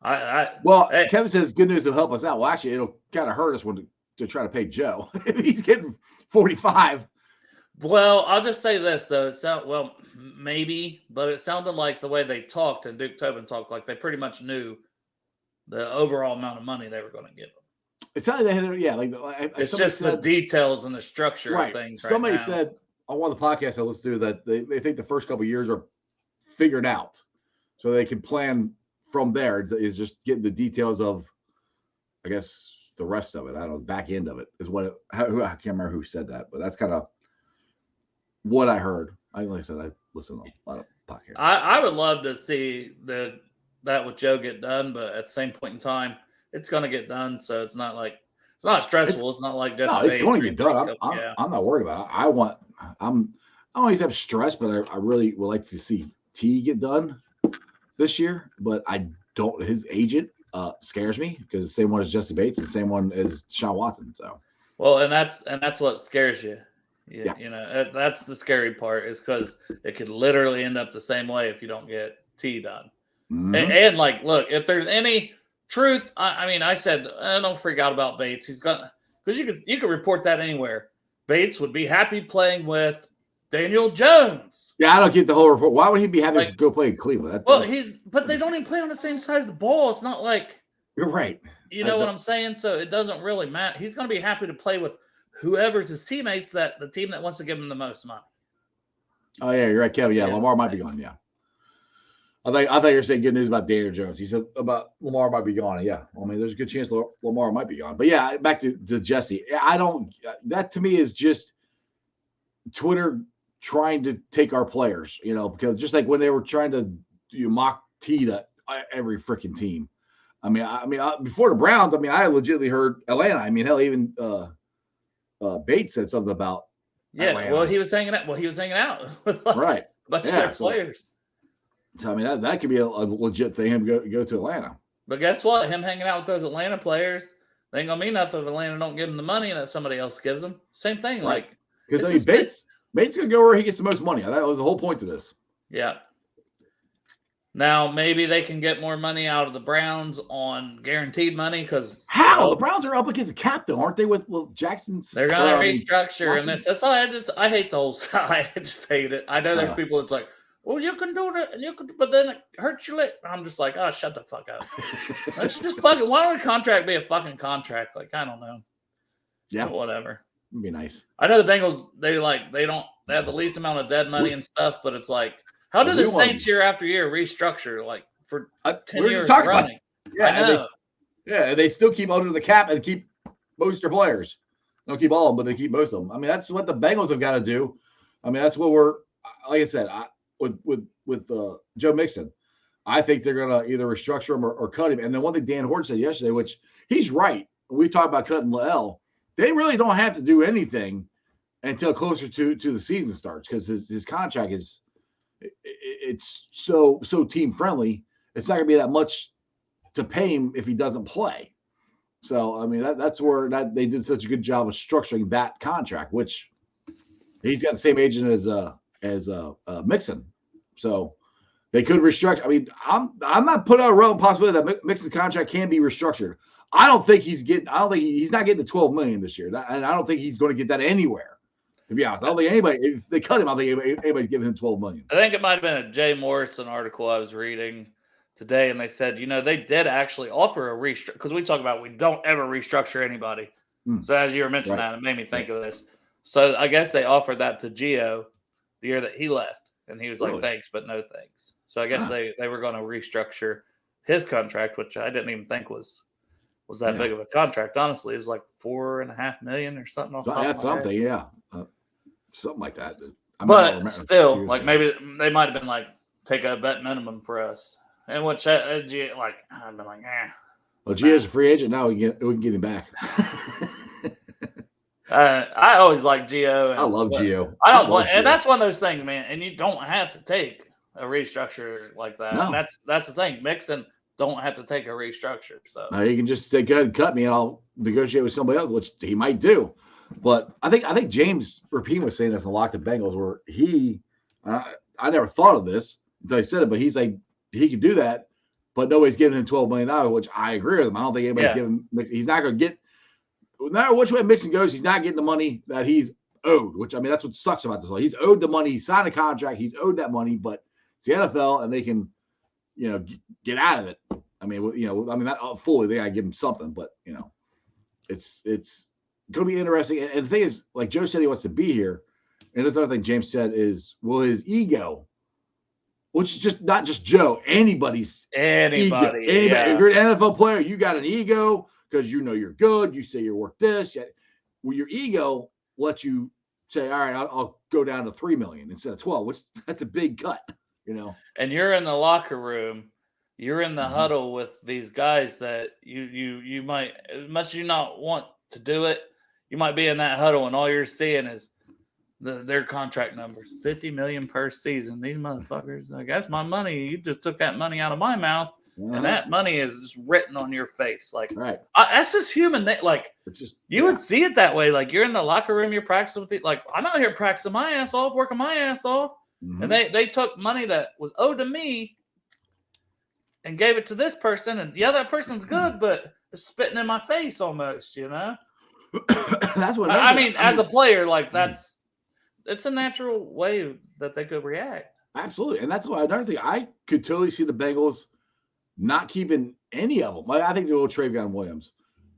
Kevin says good news will help us out. Well, actually, it'll kind of hurt us to try to pay Joe. If he's getting 45. Well, I'll just say this though. Maybe, but it sounded like the way they talked and Duke Tobin talked, like they pretty much knew the overall amount of money they were going to give him. It sounded it's just the details and the structure of things. Somebody said on one of the podcasts I listened to that they think the first couple of years are figured out, so they can plan from there. It's just getting the details of, I guess, the rest of it. I don't know, back end of it is what I can't remember who said that, but that's kind of what I heard. Like I said, I listen to a lot of podcasts. I would love to see that with Joe get done, but at the same point in time, it's going to get done. So it's not stressful. It's not like Jesse Bates. It's going to get done. I'm not worried about it. I always have stress, but I really would like to see T get done this year, but I don't. His agent scares me because the same one as Jesse Bates, the same one as Sean Watson. So, well, and that's what scares you. Yeah, you know, that's the scary part is because it could literally end up the same way if you don't get T done. Mm-hmm. And like, look, if there's any truth, I said don't freak out about Bates. He's got because you could report that anywhere. Bates would be happy playing with Daniel Jones. Yeah, I don't get the whole report. Why would he be happy to go play in Cleveland? But they don't even play on the same side of the ball. It's not like you're right. You know what I'm saying? So it doesn't really matter. He's going to be happy to play with whoever's his teammates, the team that wants to give him the most money. Oh yeah, you're right, Kevin. Yeah, Lamar might be gone. Yeah, I thought you were saying good news about Daniel Jones. He said about Lamar might be gone. Yeah, there's a good chance Lamar might be gone. But yeah, back to Jesse. I don't. That to me is just Twitter trying to take our players. Because just like when they were trying to mock T to every freaking team. Before the Browns, I legitimately heard Atlanta. Hell, even Bates said something about Atlanta. Well, he was hanging out with a bunch of their players. So that could be a legit thing. Him go to Atlanta. But guess what? Him hanging out with those Atlanta players, they ain't gonna mean nothing if Atlanta don't give him the money that somebody else gives him. Same thing, right. Because Bates gonna go where he gets the most money. That was the whole point to this. Yeah. Now maybe they can get more money out of the Browns on guaranteed money because the Browns are up against a cap though, aren't they? With Jackson's, they're gonna restructure, and that's all. I hate the whole stuff. I just hate it. I know there's people that's like, well, you can do that, and you can, but then it hurts your lip. I'm just like, oh, shut the fuck up. Let's just fucking. Why don't a contract be a fucking contract? Like I don't know. Yeah, but whatever. It'd be nice. I know the Bengals. They have the least amount of dead money and stuff, but it's like. How do the Saints year after year restructure for 10 years running? Yeah, they still keep under the cap and keep most of their players. Don't keep all of them, but they keep most of them. That's what the Bengals have got to do. That's what we're like I said with Joe Mixon. I think they're gonna either restructure him or cut him. And then one thing Dan Horton said yesterday, which he's right. We talked about cutting Lael. They really don't have to do anything until closer to the season starts because his contract is it's so team friendly. It's not going to be that much to pay him if he doesn't play. So I mean that's where they did such a good job of structuring that contract, which he's got the same agent as Mixon, so they could restructure. I mean, I'm not putting out a real possibility that Mixon's contract can be restructured. I don't think he's not getting the $12 million this year, and I don't think he's going to get that anywhere. To be honest, I don't think anybody. If they cut him, I don't think anybody's giving him $12 million. I think it might have been a Jay Morrison article I was reading today, and they said, they did actually offer a restructure because we talk about we don't ever restructure anybody. So as you were mentioning that, it made me think of this. So I guess they offered that to Gio the year that he left, and he was like, "Thanks, but no thanks." So I guess they were going to restructure his contract, which I didn't even think was that big of a contract. Honestly, it's like $4.5 million or something. That's something, yeah. Something like that. But still, like maybe they might have been like, take a vet minimum for us. And which, I've been like, Well, Gio's a free agent now. We can get him back. I always like Gio. I love Gio. And that's one of those things, man. And you don't have to take a restructure like that. No. And that's the thing. Mixon don't have to take a restructure. So you can just say, go ahead and cut me, and I'll negotiate with somebody else, which he might do. But I think James Rapine was saying this in Locked Up Bengals, where I never thought of this until he said it, but he's like, he could do that, but nobody's giving him $12 million, which I agree with him. I don't think anybody's giving Mixon. He's not going to get, no matter which way Mixon goes, he's not getting the money that he's owed, which, I mean, that's what sucks about this. He's owed the money. He signed a contract. He's owed that money, but it's the NFL, and they can, get out of it. I mean, not fully. They got to give him something, but, it's going to be interesting. And the thing is, like Joe said, he wants to be here. And this other thing James said is, will his ego, which is just not just Joe, anybody's ego. Yeah. If you're an NFL player, you got an ego because you're good. You say you're worth this. Well, your ego lets you say, all right, I'll go down to $3 million instead of 12, which that's a big cut, And you're in the locker room. You're in the huddle with these guys that you might, as much as you not want to do it, you might be in that huddle and all you're seeing is their contract numbers, $50 million per season. These motherfuckers, like, that's my money. You just took that money out of my mouth, and that money is just written on your face. Like, that's just human. Like, it's just would see it that way. Like, you're in the locker room, you're practicing with like, I'm out here practicing my ass off, working my ass off, and they took money that was owed to me and gave it to this person, and that person's good, but it's spitting in my face almost, That's what I mean. As a player, like it's a natural way that they could react. Absolutely, and that's why another thing I could totally see the Bengals not keeping any of them. I think they will Travion Williams,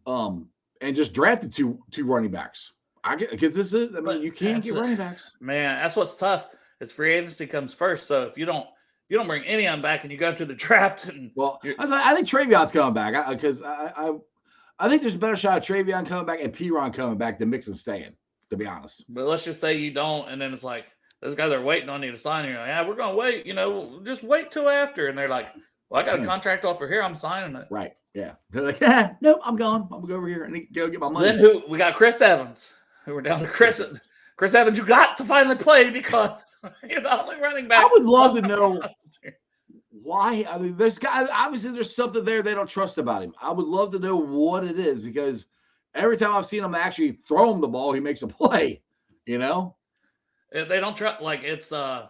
and just drafted two running backs. Because this is, you can't get running backs. Man, that's what's tough. It's free agency comes first, so if you don't bring any of them back and you go to the draft, and I think Travion's coming back because I think there's a better shot of Travion coming back and Piron coming back than Mixon staying, to be honest. But let's just say you don't, and then it's like, those guys are waiting on you to sign. And you're like, we're going to wait, just wait till after. And they're like, well, I got a contract offer here. I'm signing it. Right, yeah. They're like, nope, I'm gone. I'm going to go over here and go get my money. Then we got Chris Evans, who we're down to Chris Evans, you got to finally play because you're the only running back. I would love to know why. I mean, obviously there's something there they don't trust about him. I would love to know what it is, because every time I've seen him actually throw him the ball, he makes a play. They don't trust. Like, it's they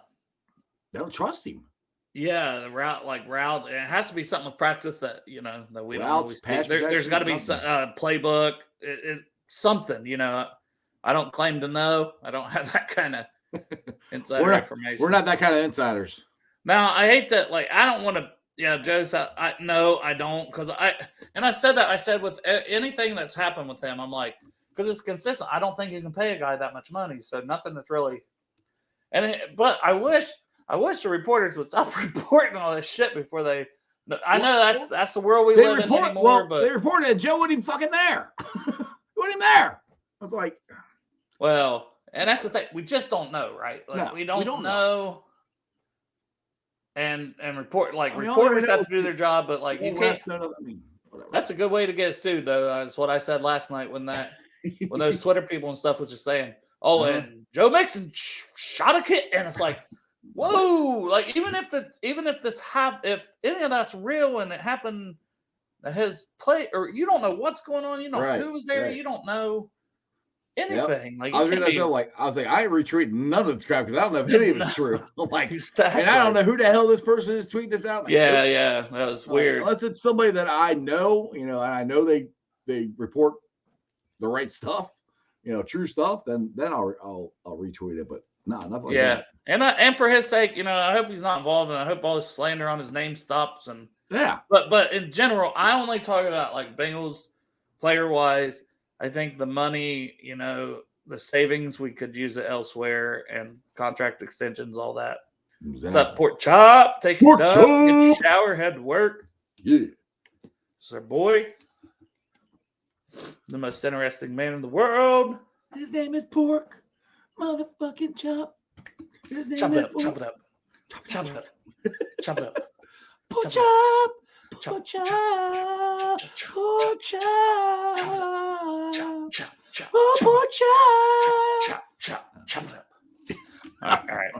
don't trust him. Yeah, the routes. It has to be something with practice that that we don't always see. There's got to be some playbook. Something. I don't claim to know. I don't have that kind of insider information. We're not that kind of insiders. Now, I hate that. Like, I don't want to. Yeah, Joe said, no, I don't, because I said that. I said with anything that's happened with him, I'm like, because it's consistent. I don't think you can pay a guy that much money, so nothing that's really. But I wish the reporters would stop reporting all this shit before they. I know that's the world we live in anymore. But they reported that Joe wasn't even fucking there. He wasn't even there. I was like, well, and that's the thing. We just don't know, right? Like, we don't know. And reporters have to do their job, but like you can't. That's a good way to get sued, though. That's what I said last night when those Twitter people and stuff was just saying, Oh, and Joe Mixon shot a kick, and it's like, whoa! Like even if if any of that's real and it happened, his play, or you don't know what's going on, you don't know who was there, you don't know anything. Like I was I ain't retweeting none of this crap because I don't know if any of it's true. I'm like, exactly. And I don't know who the hell this person is tweeting this out. Like, yeah, that was weird. Unless it's somebody that I know, and I know they report the right stuff, true stuff, then I'll retweet it. But no, nothing like that. And for his sake, I hope he's not involved, and I hope all this slander on his name stops. And but in general, I only talk about like Bengals player wise. I think the money, the savings, we could use it elsewhere, and contract extensions, all that. Exactly. What's up, Pork Chop? Take a dump, get a shower, head to work. Yeah. This is our boy. The most interesting man in the world. His name is Pork motherfucking Chop. His name chop is it up, Pork. chop it up. Chop it up. Chop it up. Pork Chop. Chop, Chop. Pork Chop. Chop. Oh, Pork Chop. Chop it up. All right.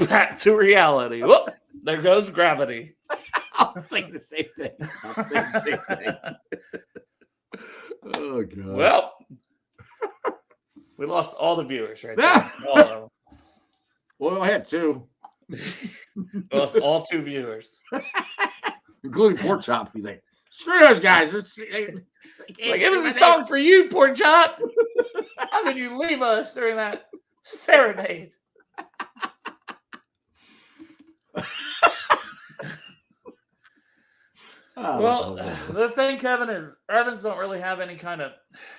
Back to reality. Whoop, there goes gravity. I was thinking the same thing. Oh, God. Well, we lost all the viewers right there. All of them. Well, I had two. We lost all 2 viewers. Including Pork Chop. He's like, screw those guys. Like, it was a song for you, Pork Chop. How could you leave us during that serenade? Well, the thing, Kevin, is Evans don't really have any kind of.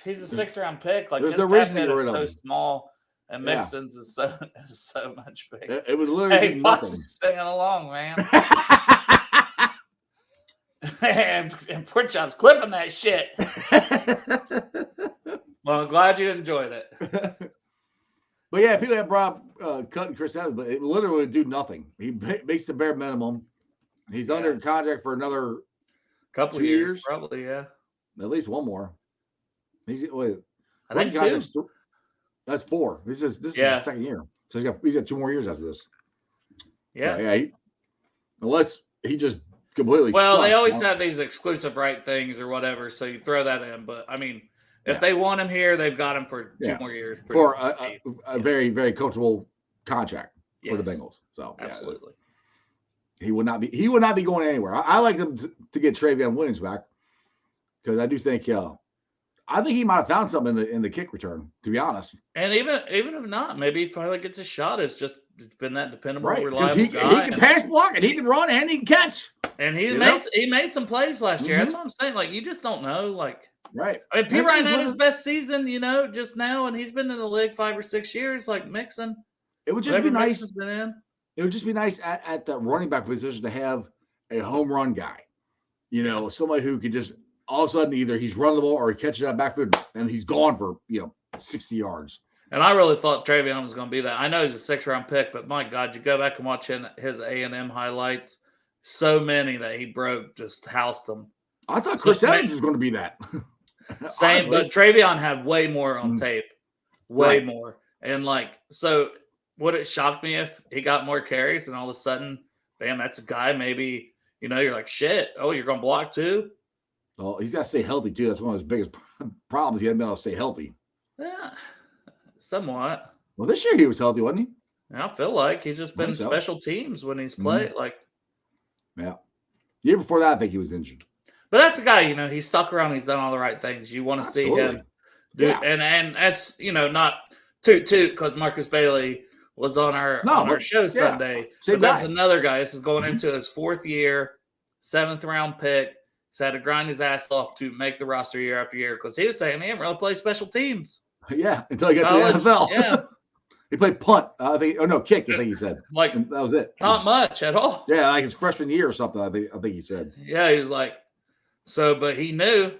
He's a 6th round pick. Like, there's his no reason is to get rid so of him. small, and Mixon's is so much bigger. It was literally Hey, Fox is singing along, man. and Pork Chop's clipping that shit. Well, I'm glad you enjoyed it. But yeah, people have brought up cutting Chris Evans, but it literally would do nothing. He makes the bare minimum. He's under contract for another couple 2 years, probably. Yeah, at least one more. I think 2. That's 4. This is his 2nd year, so he's got 2 more years after this. Yeah, so, unless he just completely. Well, they always have these exclusive right things or whatever, so you throw that in. But I mean, if they want him here, they've got him for 2 more years for a very, very comfortable contract for the Bengals. So absolutely, he would not be going anywhere. I like them to get Travion Williams back because I do think I think he might have found something in the kick return, to be honest. And even if not, maybe he finally gets a shot. It's been that dependable, reliable he guy. He can pass block and he can run and he can catch. And he made some plays last year. That's what I'm saying. Like, you just don't know. Like, right. I mean, P. Ryan had his best season, just now, and he's been in the league 5 or 6 years. Like Mixon, it would just be nice. It would just be nice at that running back position to have a home run guy. Somebody who could just all of a sudden either he's running the ball or he catches that backfield and he's gone for 60 yards. And I really thought Travion was going to be that. I know he's a 6th round pick, but my God, you go back and watch his A&M highlights. So many that he broke, just housed them. I thought Chris Evans was going to be that. Same, but Travion had way more on tape, way more. And so would it shock me if he got more carries and all of a sudden, bam, that's a guy maybe, you're like, shit, oh, you're going to block too? Well, he's got to stay healthy too. That's one of his biggest problems. He hasn't been able to stay healthy. Yeah, somewhat. Well, this year he was healthy, wasn't he? I feel like he's just been special teams when he's played. Yeah. The year before that, I think he was injured. But that's a guy, he's stuck around. He's done all the right things. You want to see him do, and that's not toot because Marcus Bailey was on our show Sunday. But that's another guy. This is going into his 4th year, 7th round pick. He's had to grind his ass off to make the roster year after year because he was saying he didn't really play special teams. Yeah, until he got to the NFL. Yeah. He played punt. Kick. I think he said. And that was it. Not much at all. Yeah, like his freshman year or something. I think he said. Yeah, he was like, but he knew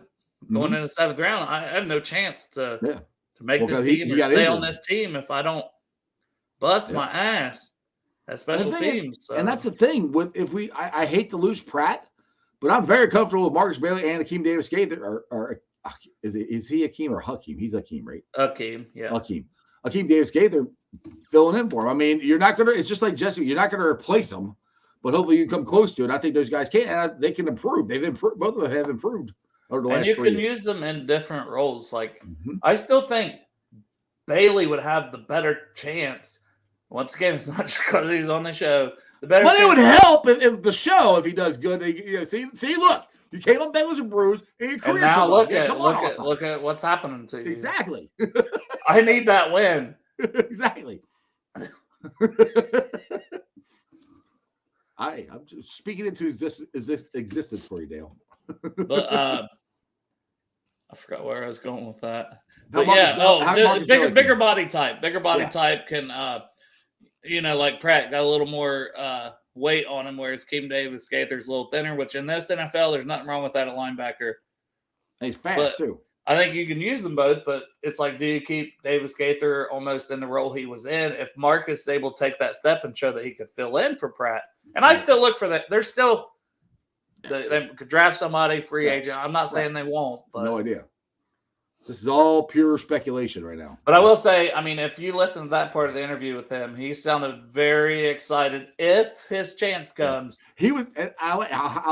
going in the 7th round, I have no chance to make this team or stay on this team if I don't bust my ass at special teams. And that's the thing I hate to lose Pratt, but I'm very comfortable with Marcus Bailey and Akeem Davis-Gaither. Is he Akeem or Hakeem? He's Akeem, right? Akeem, yeah. Akeem. Akeem Davis-Gaither filling in for him. I mean, you're not going to, it's just like Jesse, you're not going to replace him, but hopefully you come close to it. I think those guys can, and they can improve. They've improved. Both of them have improved over the last 3 years. And you can use them in different roles. Like, I still think Bailey would have the better chance. Once again, it's not just because he's on the show. The better. But it would help if the show, if he does good. See, look, you came up Bengals and bruised, and your career. And now look at what's happening to you. Exactly. I need that win. Exactly. I'm just speaking into existence for you, Dale. But I forgot where I was going with that. But bigger body type. Bigger body type can, like Pratt got a little more weight on him, whereas Akeem Davis-Gaither's a little thinner. Which in this NFL, there's nothing wrong with that at linebacker. And he's fast too. I think you can use them both, but it's like, do you keep Davis-Gaither almost in the role he was in? If Marcus is able to take that step and show that he could fill in for Pratt, and I still look for that. There's still they could draft somebody free agent. I'm not saying they won't, but no idea. This is all pure speculation right now. But I will say, I mean, if you listen to that part of the interview with him, he sounded very excited if his chance comes. He was, and I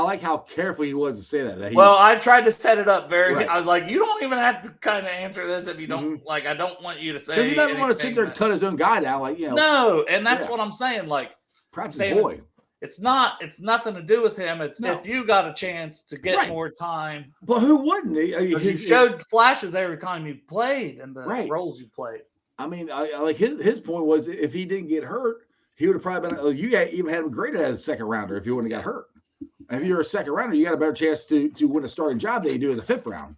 like how careful he was to say that. I tried to set it up very. I was like, you don't even have to kind of answer this if you don't like. I don't want you to say. Because he doesn't want to sit there and cut his own guy down, like No, and that's what I'm saying. Like, perhaps his boy. It's nothing to do with him. It's if you got a chance to get more time. But who wouldn't? You showed flashes every time you played and the roles you played. I mean, I like his point was if he didn't get hurt, he would have probably been. You even had him graded as a second rounder if he wouldn't have got hurt. And if you're a second rounder, you got a better chance to win a starting job than you do as a fifth round.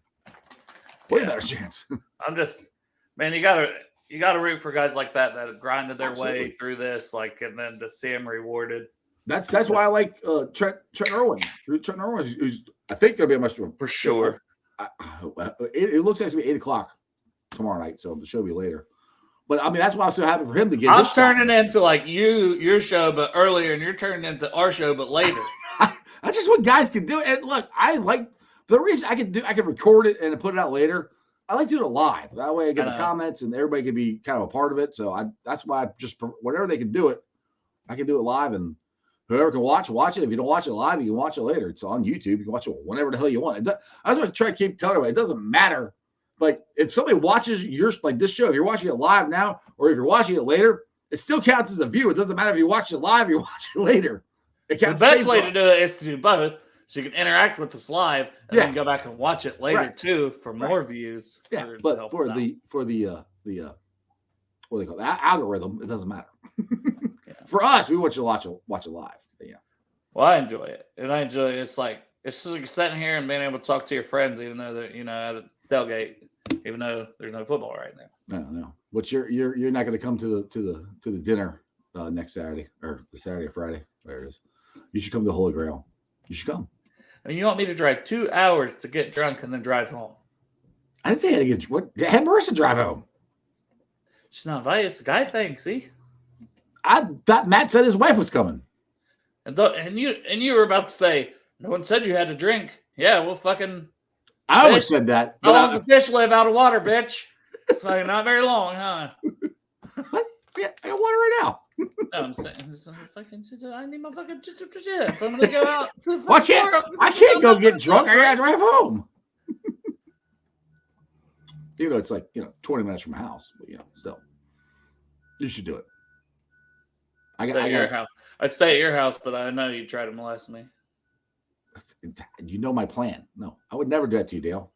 Way better chance. I'm just, man, you gotta root for guys like that have grinded their way through this, and then to see him rewarded. That's why I like Trent Irwin. Trent Irwin, who's I think going to be a much more. For sure. It looks like it's going to be 8 o'clock tomorrow night, so the show will be later. But, I mean, that's why I'm so happy for him to get I'm turning into, like, your show, but earlier, and you're turning into our show, but later. That's just what guys can do. And, look, I like – the reason I can record it and put it out later, I like doing it live. That way I get the comments, and everybody can be kind of a part of it. So, that's why I just – whenever they can do it, I can do it live, and – whoever can watch it. If you don't watch it live, you can watch it later. It's on YouTube. You can watch it whenever the hell you want. That's what I try to keep telling everybody. It doesn't matter. Like, if somebody watches like this show, if you're watching it live now or if you're watching it later, it still counts as a view. It doesn't matter if you watch it live or you watch it later. It counts. The best way to do it is to do both, so you can interact with us live and then go back and watch it later too for more views. But for the what do they call it? The algorithm, it doesn't matter. For us, we want you to watch it live. But well, I enjoy it, and I enjoy it. It's just like sitting here and being able to talk to your friends, even though they're at a tailgate, even though there's no football right now. No. But you're not going to come to the dinner next Saturday or the Saturday or Friday, whatever it is. You should come to the Holy Grail. You should come. I mean, you want me to drive 2 hours to get drunk and then drive home? I didn't say I had to get what. Have Marissa drive home. She's not invited. It's a guy thing. See. I thought Matt said his wife was coming. And you were about to say, no one said you had to drink. Yeah, well, fucking. I always said that. How long does a fish live out of water, bitch? Fucking not very long, huh? What? Yeah, I got water right now. No, I'm saying, I need my fucking shit. If I'm gonna go out, I can't go get drunk. I gotta drive home. It's like 20 minutes from my house, but still, you should do it. I stay at your house, but I know you try to molest me. You know my plan. No, I would never do that to you, Dale.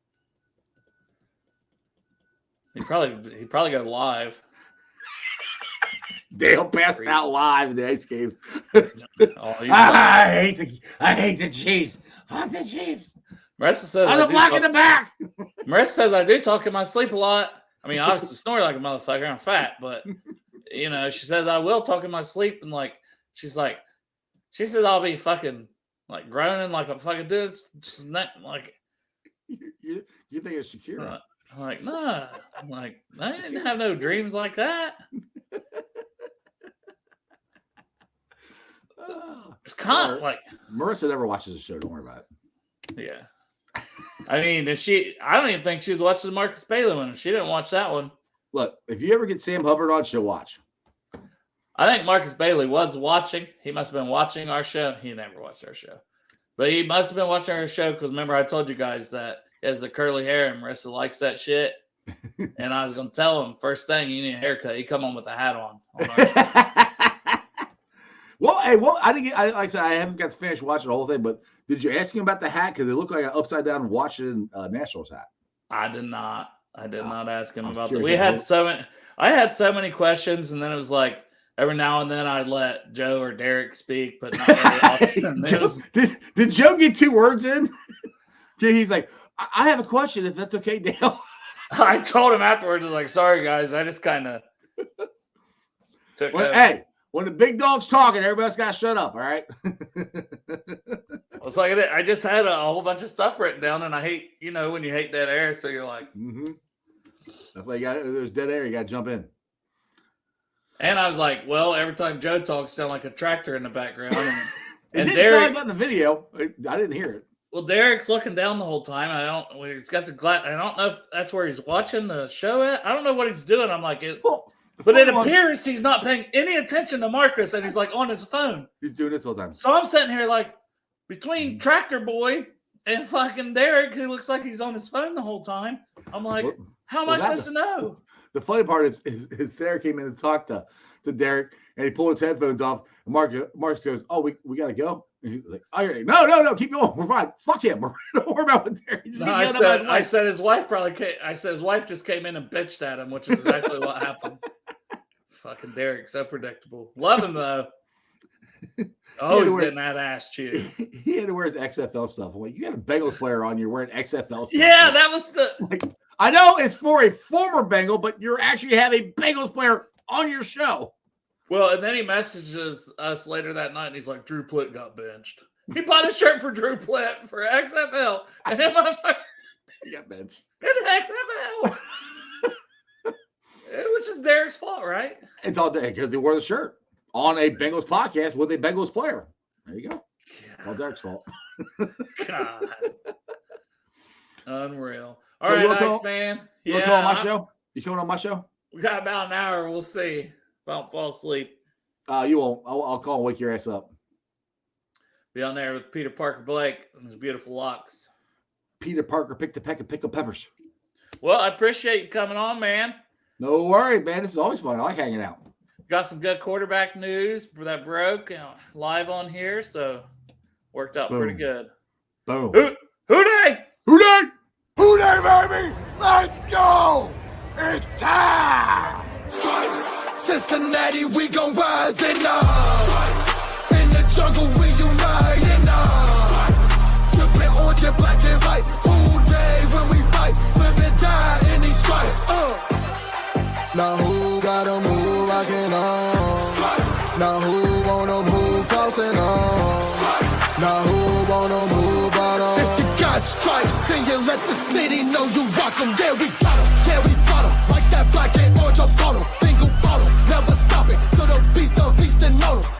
He probably got live. Dale passed out live in the ice cave. I hate the Chiefs. Fuck the Chiefs. Marissa says I'm the block in the back. Marissa says I do talk in my sleep a lot. I mean, obviously snore like a motherfucker. I'm fat, but she says I will talk in my sleep, and she says I'll be fucking like groaning like a fucking dude. Like you think it's Shakira? I'm like, nah. I'm like, I didn't have no dreams like that. It's Marissa never watches the show. Don't worry about it. Yeah. I mean, I don't even think she was watching the Marcus Bailey one. She didn't watch that one. Look, if you ever get Sam Hubbard on, she'll watch. I think Marcus Bailey was watching. He must have been watching our show. He never watched our show. But he must have been watching our show because remember I told you guys that he has the curly hair and Marissa likes that shit. And I was going to tell him, first thing, you need a haircut. He come on with a hat on our show. Well, I didn't get, like I said, I haven't got to finish watching the whole thing, but did you ask him about the hat? Because it looked like an upside down Washington Nationals hat. I did not. I did not ask him about that. We had so many. I had so many questions, and then it was like every now and then I'd let Joe or Derek speak, but not very often. Did Joe get 2 words in? He's like, I have a question, if that's okay, Dale. I told him afterwards, I was like, sorry, guys. I just kind of took over. Hey, when the big dog's talking, everybody's got to shut up, all right? It's like I just had a whole bunch of stuff written down, and I hate, when you hate dead air, so you're like. Mm-hmm. That's why there's dead air, you got to jump in. And I was like, well, every time Joe talks, sound like a tractor in the background. And Derek, sound like that in the video. I didn't hear it. Well, Derek's looking down the whole time. He's got the glass. I don't know if that's where he's watching the show at. I don't know what he's doing. I'm like, but it appears he's not paying any attention to Marcus, and he's like on his phone. He's doing this all the time. So I'm sitting here like between Tractor Boy and fucking Derek, who looks like he's on his phone the whole time. I'm like, how am I supposed to know? The funny part is Sarah came in and talked to Derek, and he pulled his headphones off. And Marcus goes, "Oh, we gotta go." And he's like, "Oh, no, keep going. We're fine. Fuck him. Don't worry about what Derek." I said his wife probably came. I said his wife just came in and bitched at him, which is exactly what happened. Fucking Derek, so predictable. Love him though. Oh, he's getting that ass chewed. He had to wear his XFL stuff. I'm like, you got a Bengals player on. You're wearing XFL stuff. Yeah, that was the. Like, I know it's for a former Bengal, but you actually have a Bengals player on your show. Well, and then he messages us later that night, and he's like, Drew Plitt got benched. He bought a shirt for Drew Plitt for XFL, and he got benched. In XFL. Which is Derek's fault, right? It's all day because he wore the shirt on a Bengals podcast with a Bengals player. There you go. All Derek's fault. God. Unreal. All right, Iceman. You want to come on my show? You coming on my show? We got about an hour. We'll see if I don't fall asleep. You won't. I'll call and wake your ass up. Be on there with Peter Parker Blake and his beautiful locks. Peter Parker picked a peck of pickled peppers. Well, I appreciate you coming on, man. No worries, man. This is always fun. I like hanging out. Got some good quarterback news that broke live on here, so worked out pretty good. Boom. Who dey? Who dey? Who dey, baby? Let's go! It's time! Cincinnati, we gon' rise and up. In the jungle, we unite and up. Trippin' orange and black and white. Who dey when we fight? Live and die in these stripes. Now who gotta move rockin' on? Now who wanna move crossing on? Now who wanna move out on? If you got stripes, then you let the city know you rock 'em. Yeah, we got 'em. Yeah,